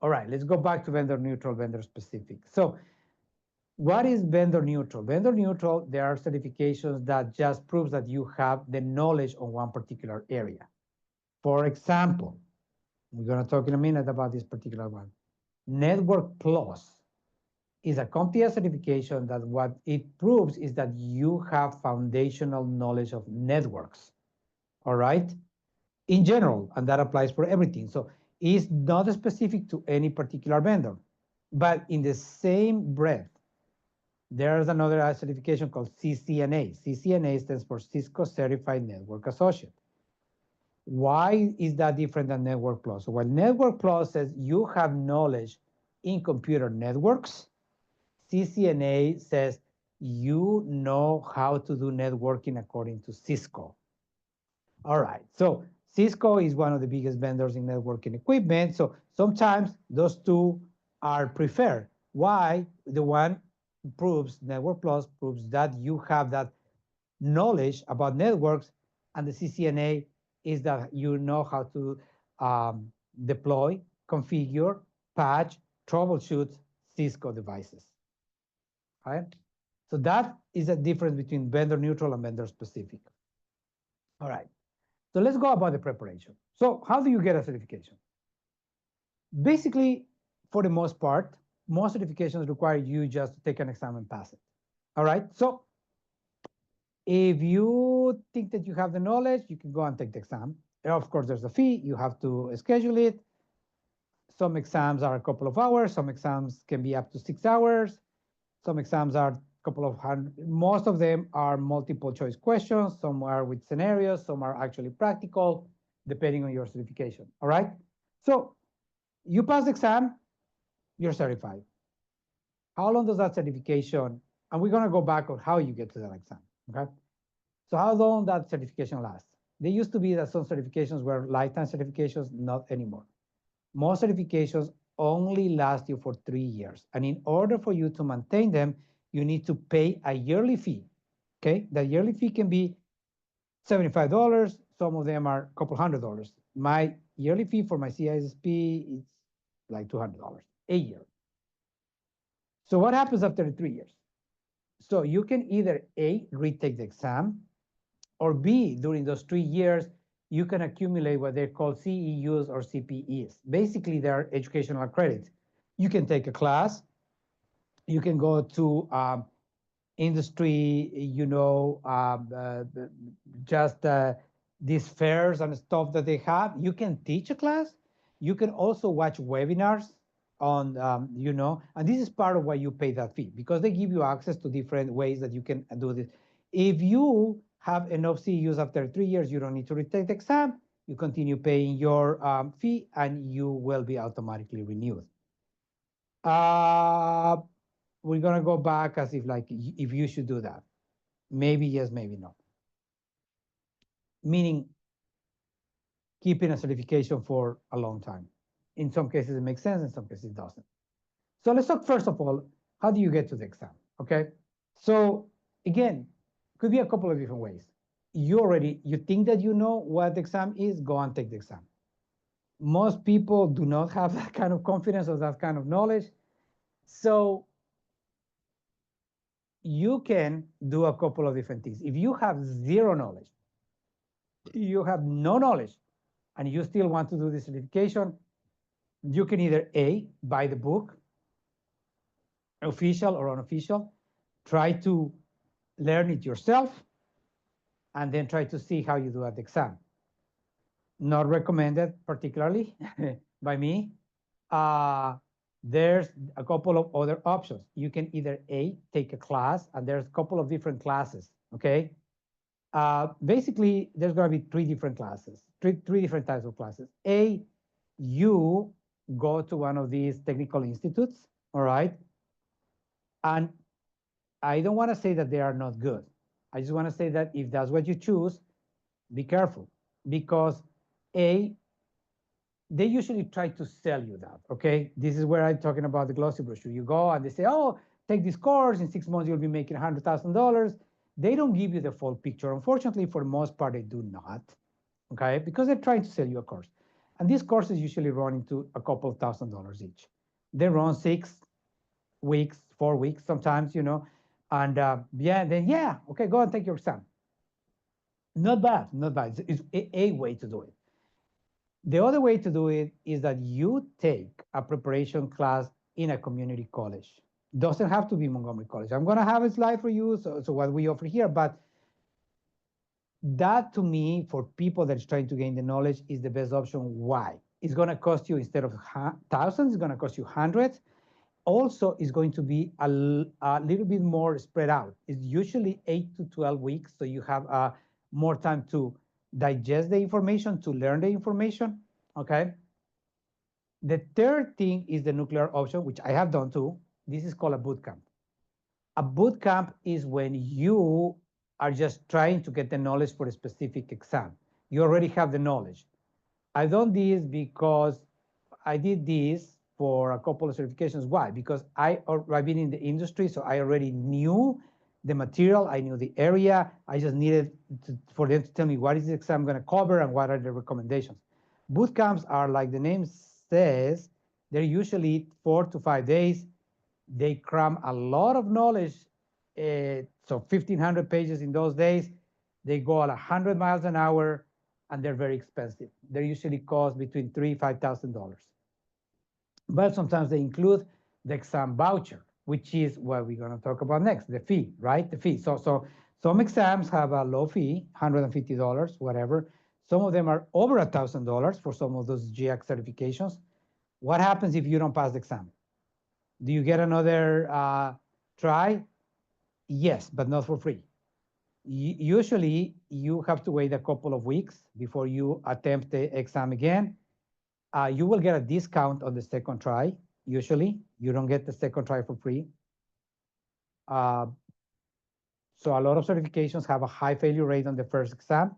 All right, let's go back to vendor neutral, vendor specific. So what is vendor neutral? Vendor neutral, there are certifications that just proves that you have the knowledge on one particular area. For example, we're going to talk in a minute about this particular one. Network Plus is a CompTIA certification that what it proves is that you have foundational knowledge of networks, all right? In general, and that applies for everything. So it's not specific to any particular vendor, but in the same breath, there's another certification called CCNA. CCNA stands for Cisco Certified Network Associate. Why is that different than Network Plus? So when Network Plus says you have knowledge in computer networks, CCNA says you know how to do networking according to Cisco. All right, so Cisco is one of the biggest vendors in networking equipment. So sometimes those two are preferred. Why? The one proves, Network Plus proves that you have that knowledge about networks, and the CCNA is that you know how to deploy, configure, patch, troubleshoot Cisco devices. All right? So that is a difference between vendor neutral and vendor specific. All right. So let's go about the preparation. So how do you get a certification? Basically, for the most part, most certifications require you just to take an exam and pass it. All right. So if you think that you have the knowledge, you can go and take the exam. And of course, there's a fee. You have to schedule it. Some exams are a couple of hours. Some exams can be up to 6 hours. Some exams are a couple of hundred. Most of them are multiple choice questions. Some are with scenarios. Some are actually practical, depending on your certification. All right. So you pass the exam, you're certified. How long does that certification? And we're going to go back on how you get to that exam. Okay. So how long that certification lasts? There used to be that some certifications were lifetime certifications, not anymore. Most certifications only last you for 3 years. And in order for you to maintain them, you need to pay a yearly fee. Okay. The yearly fee can be $75. Some of them are a couple $100. My yearly fee for my CISSP is like $200 a year. So what happens after the 3 years? So you can either A, retake the exam, or B, during those 3 years, you can accumulate what they call CEUs or CPEs. Basically, they're educational credits. You can take a class, you can go to industry, just these fairs and stuff that they have. You can teach a class. You can also watch webinars on, and this is part of why you pay that fee, because they give you access to different ways that you can do this. If you have enough CEUs after 3 years, you don't need to retake the exam. You continue paying your fee, and you will be automatically renewed. We're gonna go back as if you should do that. Maybe yes, maybe no. Meaning keeping a certification for a long time. In some cases it makes sense, in some cases it doesn't. So let's talk first of all, how do you get to the exam? Okay. So again, could be a couple of different ways. You think that you know what the exam is, go and take the exam. Most people do not have that kind of confidence or that kind of knowledge. So you can do a couple of different things. If you have zero knowledge, you have no knowledge, and you still want to do the certification, you can either A, buy the book, official or unofficial, try to learn it yourself, and then try to see how you do at the exam. Not recommended particularly by me. There's a couple of other options. You can either A, take a class, and there's a couple of different classes, okay? Basically, there's going to be three different classes, three different types of classes. A, you go to one of these technical institutes, all right? And I don't want to say that they are not good. I just want to say that if that's what you choose, be careful, because A, they usually try to sell you that, okay? This is where I'm talking about the glossy brochure. You go and they say, oh, take this course, in 6 months you'll be making $100,000. They don't give you the full picture. Unfortunately, for the most part, they do not, okay? Because they're trying to sell you a course. And these courses usually run into a couple of $1,000s each. They run 6 weeks, 4 weeks sometimes, and okay, go and take your exam. Not bad, not bad. It's a way to do it. The other way to do it is that you take a preparation class in a community college. Doesn't have to be Montgomery College. I'm going to have a slide for you, so what we offer here, but that to me, for people that's trying to gain the knowledge, is the best option. Why? It's going to cost you, instead of thousands, it's going to cost you hundreds. Also, it's going to be a little bit more spread out. It's usually 8 to 12 weeks, so you have more time to digest the information, to learn the information, okay? The third thing is the nuclear option, which I have done too. This is called a boot camp. A boot camp is when you are just trying to get the knowledge for a specific exam. You already have the knowledge. I've done this because I did this for a couple of certifications. Why? Because I've been in the industry, so I already knew the material, I knew the area. I just needed for them to tell me what is the exam going to cover and what are the recommendations. Boot camps are, like the name says, they're usually 4 to 5 days. They cram a lot of knowledge, so 1,500 pages in those days. They go at 100 miles an hour, and they're very expensive. They usually cost between $3,000 and $5,000. But sometimes they include the exam voucher, which is what we're going to talk about next, the fee, right? The fee. So some exams have a low fee, $150, whatever. Some of them are over $1,000 for some of those GX certifications. What happens if you don't pass the exam? Do you get another try? Yes, but not for free. Usually, you have to wait a couple of weeks before you attempt the exam again. You will get a discount on the second try. Usually, you don't get the second try for free. So a lot of certifications have a high failure rate on the first exam.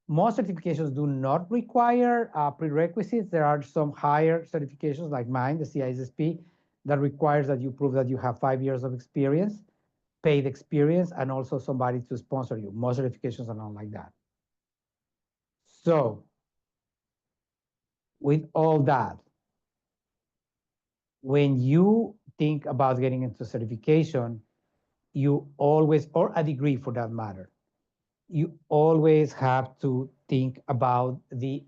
Most certifications do not require prerequisites. There are some higher certifications like mine, the CISSP, that requires that you prove that you have 5 years of experience, paid experience, and also somebody to sponsor you. Most certifications are not like that. So with all that, when you think about getting into certification, you always, or a degree for that matter, you always have to think about the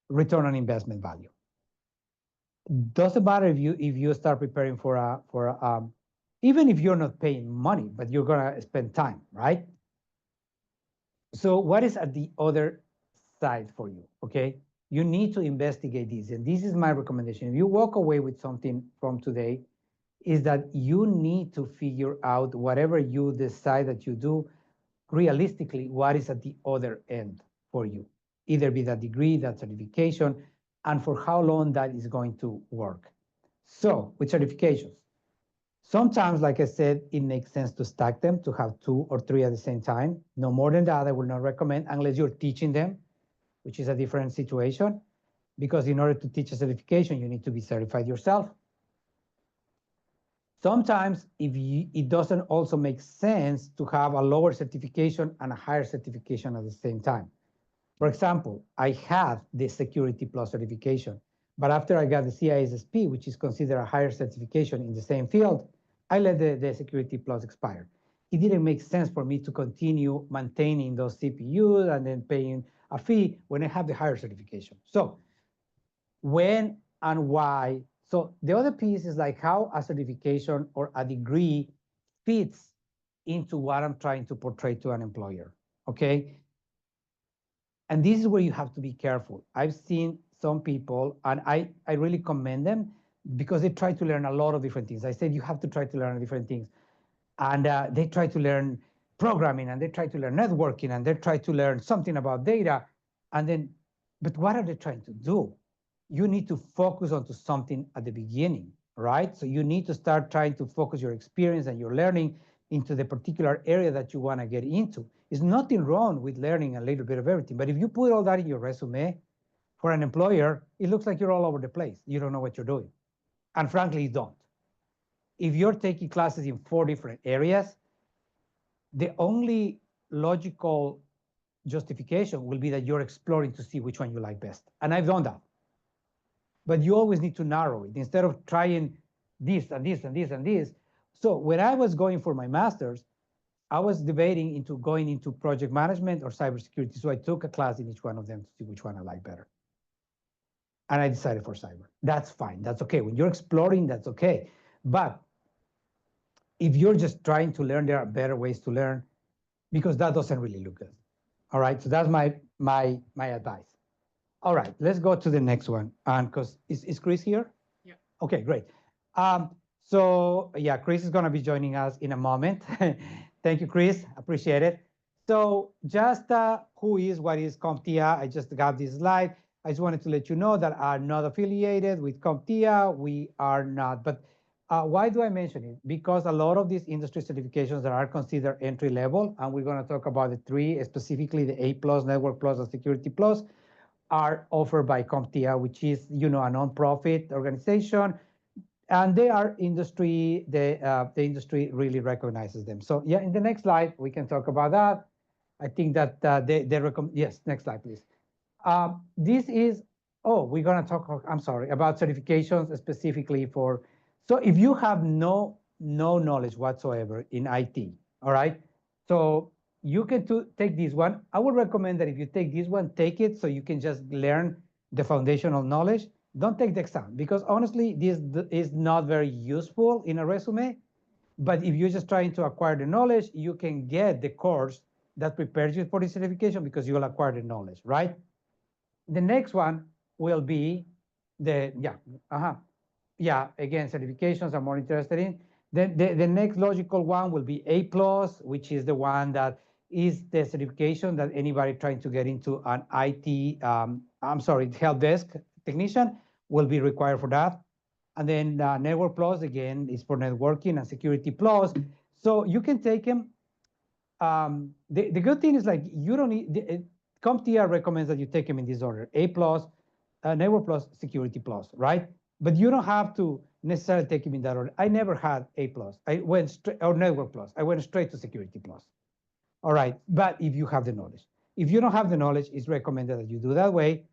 return on investment value. Doesn't matter if you start preparing even if you're not paying money, but you're gonna spend time, right? So what is at the other side for you? Okay, you need to investigate this, and this is my recommendation. If you walk away with something from today, is that you need to figure out whatever you decide that you do, realistically, what is at the other end for you. Either be that degree, that certification, and for how long that is going to work. So with certifications, sometimes, like I said, it makes sense to stack them, to have 2 or 3 at the same time. No more than that, I will not recommend, unless you're teaching them, which is a different situation. Because in order to teach a certification, you need to be certified yourself. Sometimes it doesn't also make sense to have a lower certification and a higher certification at the same time. For example, I had the Security Plus certification, but after I got the CISSP, which is considered a higher certification in the same field, I let the Security Plus expire. It didn't make sense for me to continue maintaining those CPUs and then paying a fee when I have the higher certification. So when and why. So the other piece is like how a certification or a degree fits into what I'm trying to portray to an employer, okay? And this is where you have to be careful. I've seen some people, and I really commend them because they try to learn a lot of different things. I said you have to try to learn different things. And they try to learn programming, and they try to learn networking, and they try to learn something about data. And then, but what are they trying to do? You need to focus onto something at the beginning, right? So you need to start trying to focus your experience and your learning into the particular area that you want to get into. There's nothing wrong with learning a little bit of everything, but if you put all that in your resume for an employer, it looks like you're all over the place. You don't know what you're doing. And frankly, you don't. If you're taking classes in 4 different areas, the only logical justification will be that you're exploring to see which one you like best. And I've done that. But you always need to narrow it instead of trying this and this and this and this. So when I was going for my master's, I was debating into going into project management or cybersecurity. So I took a class in each one of them to see which one I like better. And I decided for cyber. That's fine. That's okay. When you're exploring, that's okay. But if you're just trying to learn, there are better ways to learn, because that doesn't really look good. All right. So that's my advice. All right, let's go to the next one. And because is Chris here?
Yeah.
Okay, great. So yeah, Chris is going to be joining us in a moment. Thank you, Chris. Appreciate it. So just what is CompTIA? I just got this slide. I just wanted to let you know that I'm not affiliated with CompTIA. We are not. But why do I mention it? Because a lot of these industry certifications that are considered entry level, and we're going to talk about the 3, specifically the A+, Network Plus, and Security Plus, are offered by CompTIA, which is, a nonprofit organization, and they are industry. The industry really recognizes them. So yeah, in the next slide we can talk about that. I think that they recommend. Yes, next slide, please. This is. Oh, we're gonna talk. I'm sorry, about certifications specifically for. So if you have no knowledge whatsoever in IT, all right. So you can take this one. I would recommend that if you take this one, take it so you can just learn the foundational knowledge. don't take the exam, because honestly, this is not very useful in a resume. But if you're just trying to acquire the knowledge, you can get the course that prepares you for the certification because you will acquire the knowledge, right? The next one will be the, yeah, again, certifications I'm more interested in. Then the next logical one will be A+, which is the one that is the certification that anybody trying to get into an IT, help desk technician will be required for that. And then Network Plus, again, is for networking, and Security Plus. So you can take them. The good thing is, like, you don't need, CompTIA recommends that you take them in this order: A+, Network Plus, Security Plus, right? But you don't have to necessarily take them in that order. I never had A+. I went straight, or Network Plus. I went straight to Security Plus. All right, but if you have the knowledge. If you don't have the knowledge, it's recommended that you do that way.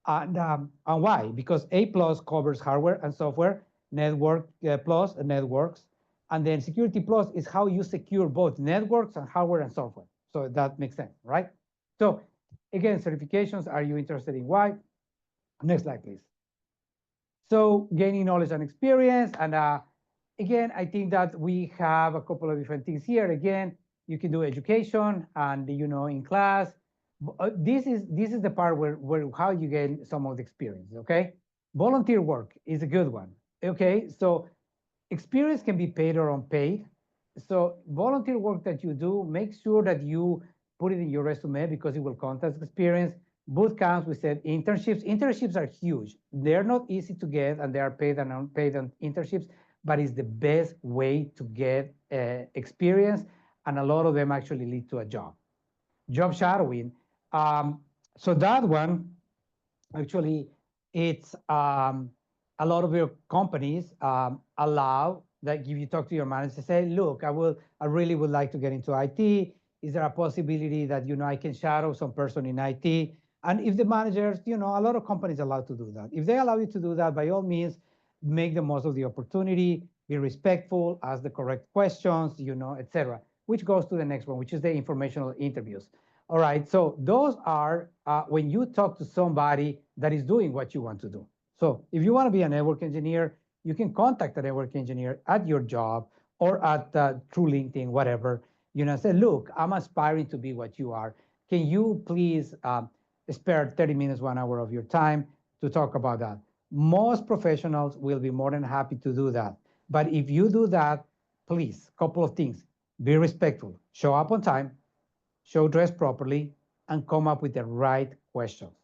And why? Because A+ covers hardware and software, Network Plus and networks, and then Security Plus is how you secure both networks and hardware and software. So that makes sense, right? So again, certifications, are you interested in why? Next slide, please. So gaining knowledge and experience. And again, I think that we have a couple of different things here. Again, you can do education and, in class. This is the part where how you gain some of the experience, okay? Volunteer work is a good one, okay? So experience can be paid or unpaid. So volunteer work that you do, make sure that you put it in your resume because it will count as experience. Boot camps, we said internships. Internships are huge. They're not easy to get, and they are paid and unpaid on internships, but it's the best way to get experience, and a lot of them actually lead to a job. Job shadowing. So that one, actually, it's a lot of your companies allow that. If you talk to your manager, say, look, I really would like to get into IT. Is there a possibility that, I can shadow some person in IT? And if the managers, a lot of companies allow to do that. If they allow you to do that, by all means, make the most of the opportunity, be respectful, ask the correct questions, etc. Which goes to the next one, which is the informational interviews. All right, so those are when you talk to somebody that is doing what you want to do. So if you want to be a network engineer, you can contact a network engineer at your job or at through LinkedIn, whatever. Say, look, I'm aspiring to be what you are. Can you please spare 30 minutes, 1 hour of your time to talk about that? Most professionals will be more than happy to do that. But if you do that, please, couple of things. Be respectful. Show up on time. Show dress properly, and come up with the right questions.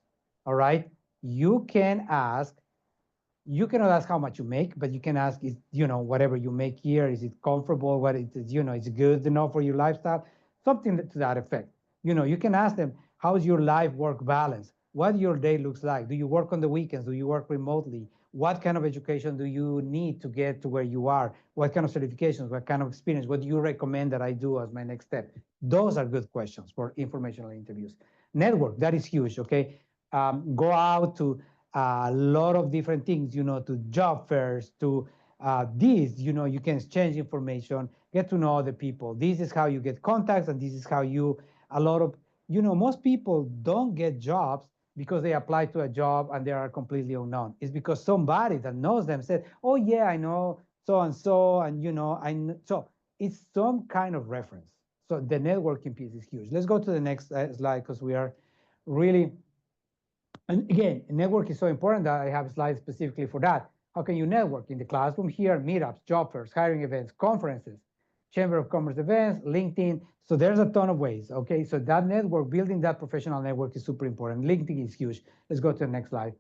All right? You cannot ask how much you make, but you can ask, is, whatever you make here, is it comfortable? What it is, is it good enough for your lifestyle? Something to that effect. You can ask them, how's your life work balance? What your day looks like? Do you work on the weekends? Do you work remotely? What kind of education do you need to get to where you are? What kind of certifications? What kind of experience? What do you recommend that I do as my next step? Those are good questions for informational interviews. Network, that is huge, okay? Go out to a lot of different things, to job fairs, to you can exchange information, get to know other people. This is how you get contacts, and this is how most people don't get jobs because they apply to a job and they are completely unknown. It's because somebody that knows them said, oh yeah, I know so-and-so, and so it's some kind of reference. So the networking piece is huge. Let's go to the next slide, because we are really, and again, network is so important that I have slides specifically for that. How can you network? In the classroom here, meetups, job fairs, hiring events, conferences, Chamber of Commerce events, LinkedIn. So there's a ton of ways, okay? So that network, building that professional network is super important. LinkedIn is huge. Let's go to the next slide.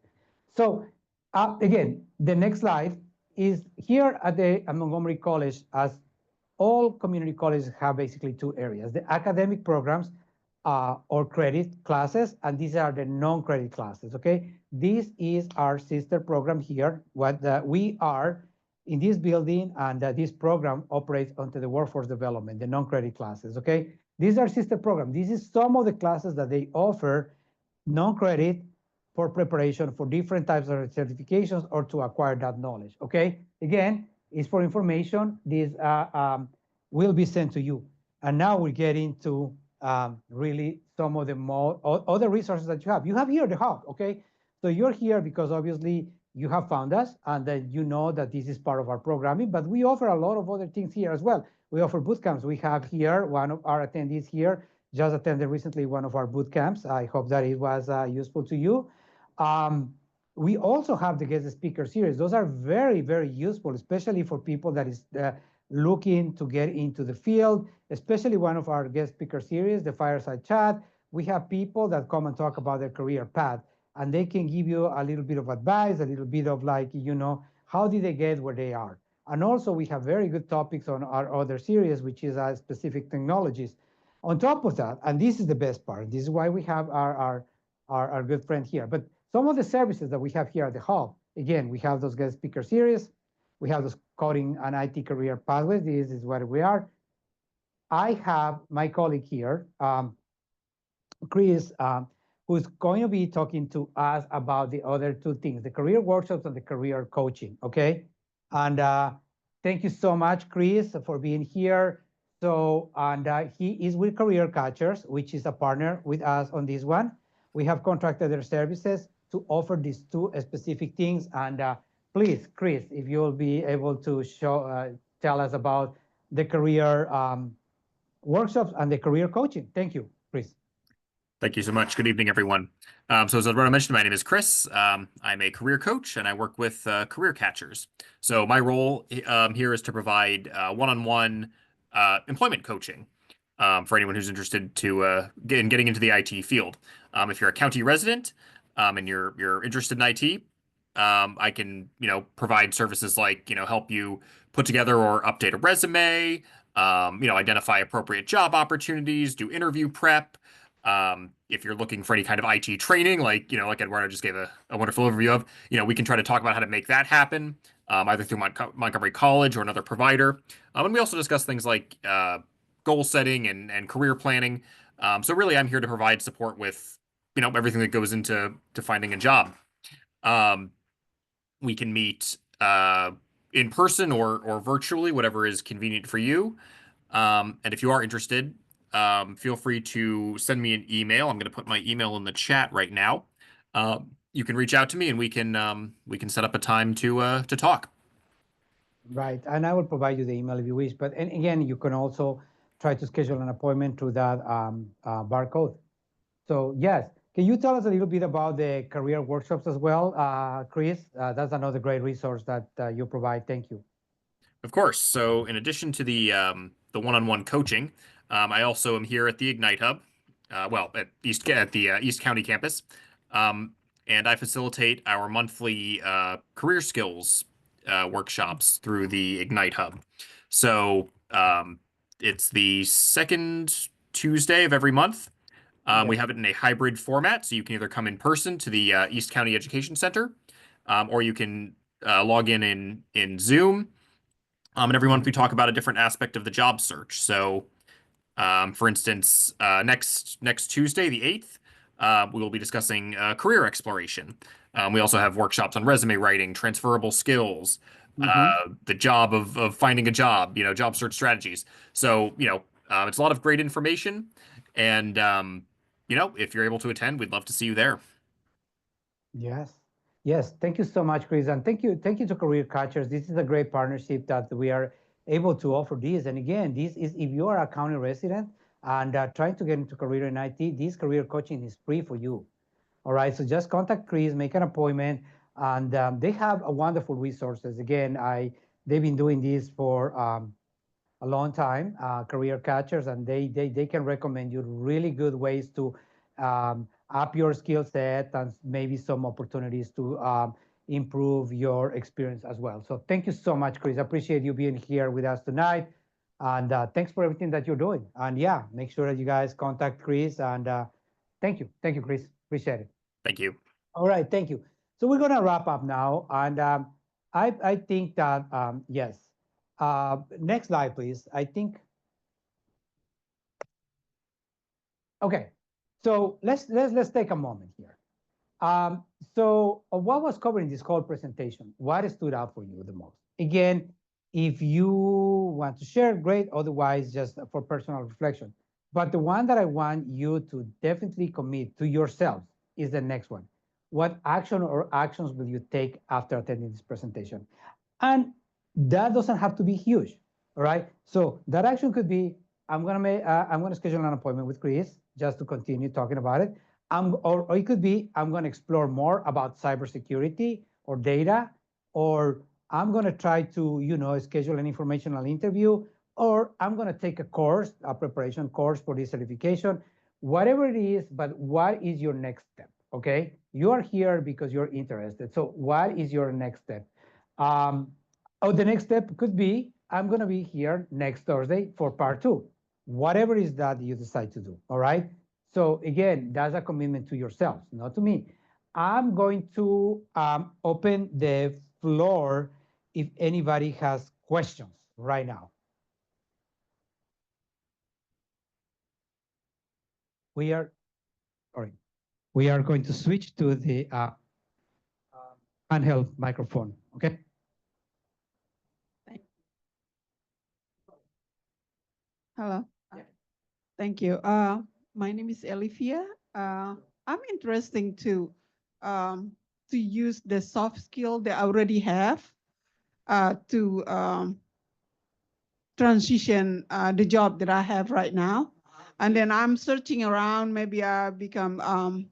So again, the next slide is here at Montgomery College, as all community colleges have basically two areas: the academic programs or credit classes, and these are the non-credit classes, okay? This is our sister program here. We are in this building, and this program operates under the workforce development, the non-credit classes, okay? These are sister programs. This is some of the classes that they offer non-credit for preparation for different types of certifications or to acquire that knowledge, okay? Again, it's for information. This will be sent to you. And now we get into really some of the more other resources that you have. You have here the hub, okay? So you're here because obviously you have found us and that you know that this is part of our programming, but we offer a lot of other things here as well. We offer boot camps. We have here, one of our attendees here just attended recently one of our boot camps. I hope that it was useful to you. We also have the guest speaker series. Those are very, very useful, especially for people that is looking to get into the field, especially one of our guest speaker series, the Fireside Chat. We have people that come and talk about their career path, and they can give you a little bit of advice, a little bit of like, how did they get where they are? And also we have very good topics on our other series, which is specific technologies. On top of that, and this is the best part, this is why we have our good friend here, but some of the services that we have here at the Hub, again, we have those guest speaker series, we have those coding and IT career pathways, this is where we are. I have my colleague here, Chris, who's going to be talking to us about the other two things, the career workshops and the career coaching, okay? And thank you so much, Chris, for being here. So, and he is with Career Catchers, which is a partner with us on this one. We have contracted their services to offer these two specific things. And please, Chris, if you'll be able to tell us about the career workshops and the career coaching. Thank you, Chris.
Thank you so much. Good evening, everyone. So as Eduardo mentioned, my name is Chris. I'm a career coach and I work with Career Catchers. So my role here is to provide one-on-one employment coaching for anyone who's interested to getting into the IT field. If you're a county resident and you're interested in IT, I can provide services like help you put together or update a resume, identify appropriate job opportunities, do interview prep. If you're looking for any kind of IT training, like Eduardo just gave a wonderful overview of, we can try to talk about how to make that happen, either through Montgomery College or another provider. And we also discuss things like goal setting and career planning. So really, I'm here to provide support with, everything that goes into finding a job. We can meet in person or virtually, whatever is convenient for you. And if you are interested, feel free to send me an email. I'm going to put my email in the chat right now. You can reach out to me and we can set up a time to talk.
Right, and I will provide you the email if you wish. But and again, you can also try to schedule an appointment through that barcode. So yes, can you tell us a little bit about the career workshops as well, Chris? That's another great resource that you provide. Thank you.
Of course. So in addition to the one-on-one coaching, I also am here at the Ignite Hub, at the East County campus, and I facilitate our monthly career skills workshops through the Ignite Hub. So it's the second Tuesday of every month. We have it in a hybrid format, so you can either come in person to the East County Education Center, or you can log in Zoom. And every month we talk about a different aspect of the job search. So, for instance, next Tuesday, the 8th, we will be discussing career exploration. We also have workshops on resume writing, transferable skills, the job of finding a job, job search strategies. So, it's a lot of great information. And, if you're able to attend, we'd love to see you there.
Yes. Yes. Thank you so much, Chris. And thank you to Career Catchers. This is a great partnership that we are able to offer this. And again, this is if you are a county resident and trying to get into career in IT, this career coaching is free for you. All right. So just contact Chris, make an appointment, and they have a wonderful resources. Again, they've been doing this for a long time, Career Catchers, and they can recommend you really good ways to up your skill set and maybe some opportunities to improve your experience as well. So thank you so much, Chris. I appreciate you being here with us tonight. And thanks for everything that you're doing. And yeah, make sure that you guys contact Chris. And thank you. Thank you, Chris. Appreciate it.
Thank you.
All right. Thank you. So we're going to wrap up now. And I think that, yes. Next slide, please. I think. Okay. So let's take a moment here. So what was covered in this whole presentation? What stood out for you the most? Again, if you want to share, great. Otherwise, just for personal reflection. But the one that I want you to definitely commit to yourself is the next one. what action or actions will you take after attending this presentation? And that doesn't have to be huge, all right? So that action could be, I'm gonna schedule an appointment with Chris just to continue talking about it. Or it could be, I'm gonna explore more about cybersecurity or data, or I'm gonna try to, schedule an informational interview, or I'm gonna take a course, a preparation course for this certification, whatever it is, but what is your next step, okay? You are here because you're interested. So what is your next step? The next step could be, I'm gonna be here next Thursday for part 2, whatever is that you decide to do, all right? So again, that's a commitment to yourselves, not to me. I'm going to open the floor if anybody has questions right now. We are going to switch to the handheld microphone, okay?
Hello. Thank you. My name is Elifia. I'm interested to use the soft skill that I already have to transition the job that I have right now. And then I'm searching around, maybe I become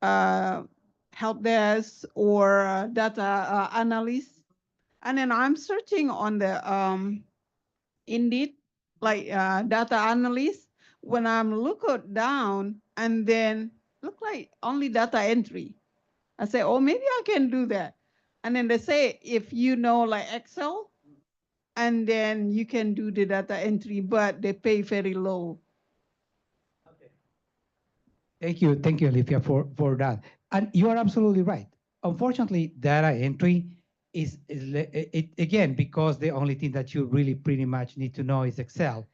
help desk or data analyst. And then I'm searching on the Indeed, like data analyst. When I'm looking down and then look like only data entry, I say, oh, maybe I can do that. And then they say, if you know like Excel, and then you can do the data entry, but they pay very low.
Thank you, Olivia, for that. And you are absolutely right. Unfortunately, data entry it again, because the only thing that you really pretty much need to know is Excel.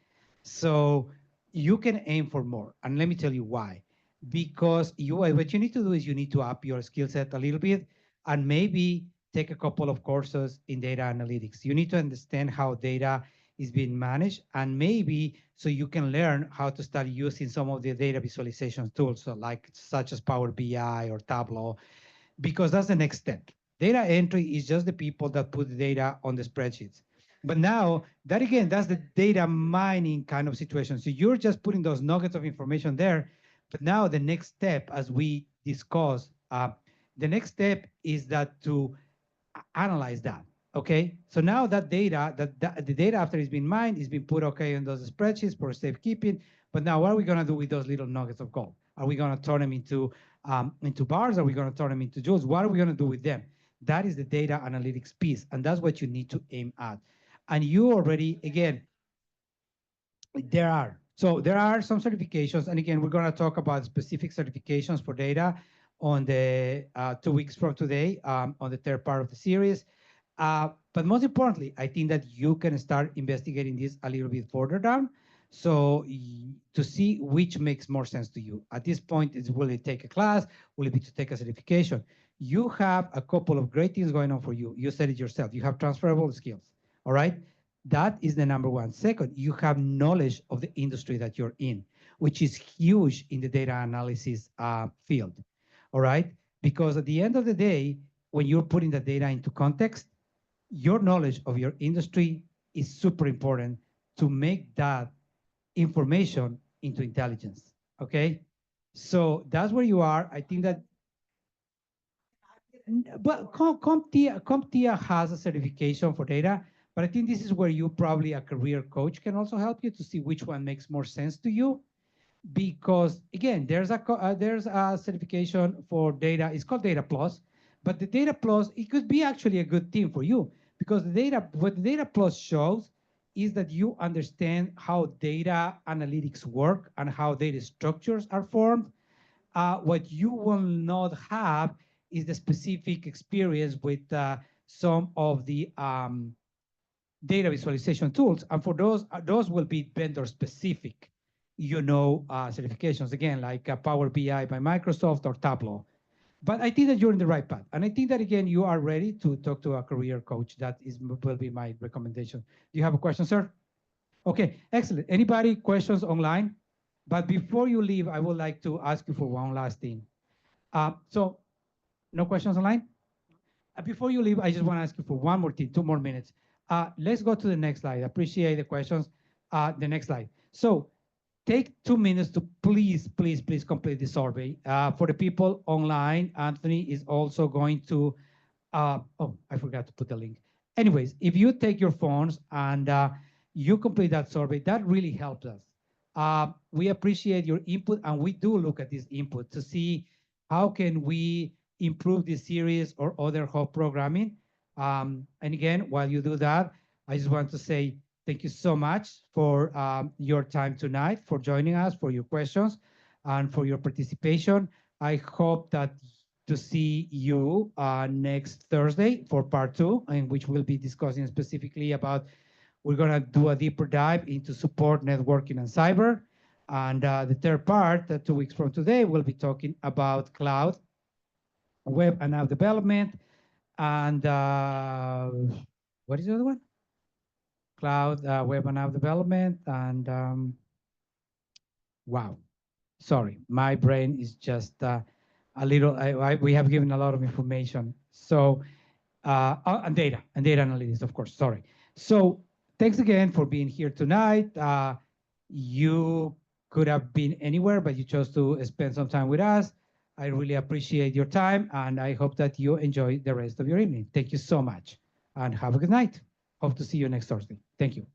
So you can aim for more, and let me tell you why. Because what you need to do is you need to up your skill set a little bit, and maybe take a couple of courses in data analytics. You need to understand how data is being managed, and maybe so you can learn how to start using some of the data visualization tools, so such as Power BI or Tableau, because that's the next step. Data entry is just the people that put the data on the spreadsheets. But now that again, that's the data mining kind of situation. So you're just putting those nuggets of information there. But now the next step, as we discussed, the next step is that to analyze that. Okay, so now that data, the data after it's been mined, is being put okay in those spreadsheets for safekeeping. But now, what are we going to do with those little nuggets of gold? Are we going to turn them into bars? Are we going to turn them into joules? What are we going to do with them? That is the data analytics piece, and that's what you need to aim at. And you already, again, there are some certifications, and again, we're going to talk about specific certifications for data on the 2 weeks from today, on the third part of the series. But most importantly, I think that you can start investigating this a little bit further down. So to see which makes more sense to you. At this point, will it take a class? Will it be to take a certification? You have a couple of great things going on for you. You said it yourself. You have transferable skills, all right? That is the number one. Second, you have knowledge of the industry that you're in, which is huge in the data analysis field, all right? Because at the end of the day, when you're putting the data into context, your knowledge of your industry is super important to make that information into intelligence, okay? So that's where you are. I think that, but CompTIA has a certification for data, but I think this is where you probably a career coach can also help you to see which one makes more sense to you. Because again, there's a certification for data. It's called Data Plus, but the Data Plus, it could be actually a good thing for you, because what the Data Plus shows is that you understand how data analytics work and how data structures are formed. What you will not have is the specific experience with some of the data visualization tools, and for those will be vendor specific, certifications, again, like Power BI by Microsoft or Tableau. But I think that you're in the right path, and I think that again you are ready to talk to a career coach. Will be my recommendation. Do you have a question, sir? Okay, excellent. Anybody questions online? But before you leave, I would like to ask you for one last thing. So No questions online? Before you leave, I just want to ask you for one more thing, 2 more minutes. Let's go to the next slide. I appreciate the questions. The next slide. So take 2 minutes to please complete the survey. For the people online, Anthony is also going to, oh, I forgot to put the link. Anyways, if you take your phones and you complete that survey, that really helps us. We appreciate your input, and we do look at this input to see how can we improve this series or other hub programming. And again, while you do that, I just want to say thank you so much for your time tonight, for joining us, for your questions, and for your participation. I hope that to see you next Thursday for part 2, in which we'll be discussing specifically about, we're gonna do a deeper dive into support, networking, and cyber. And the third part, 2 weeks from today, we'll be talking about cloud, web and app development, and what is the other one? Cloud, web and app development, and wow, sorry, my brain is just a little, we have given a lot of information. So, and data analytics, of course, sorry. So thanks again for being here tonight. You could have been anywhere, but you chose to spend some time with us. I really appreciate your time, and I hope that you enjoy the rest of your evening. Thank you so much, and have a good night. Hope to see you next Thursday. Thank you.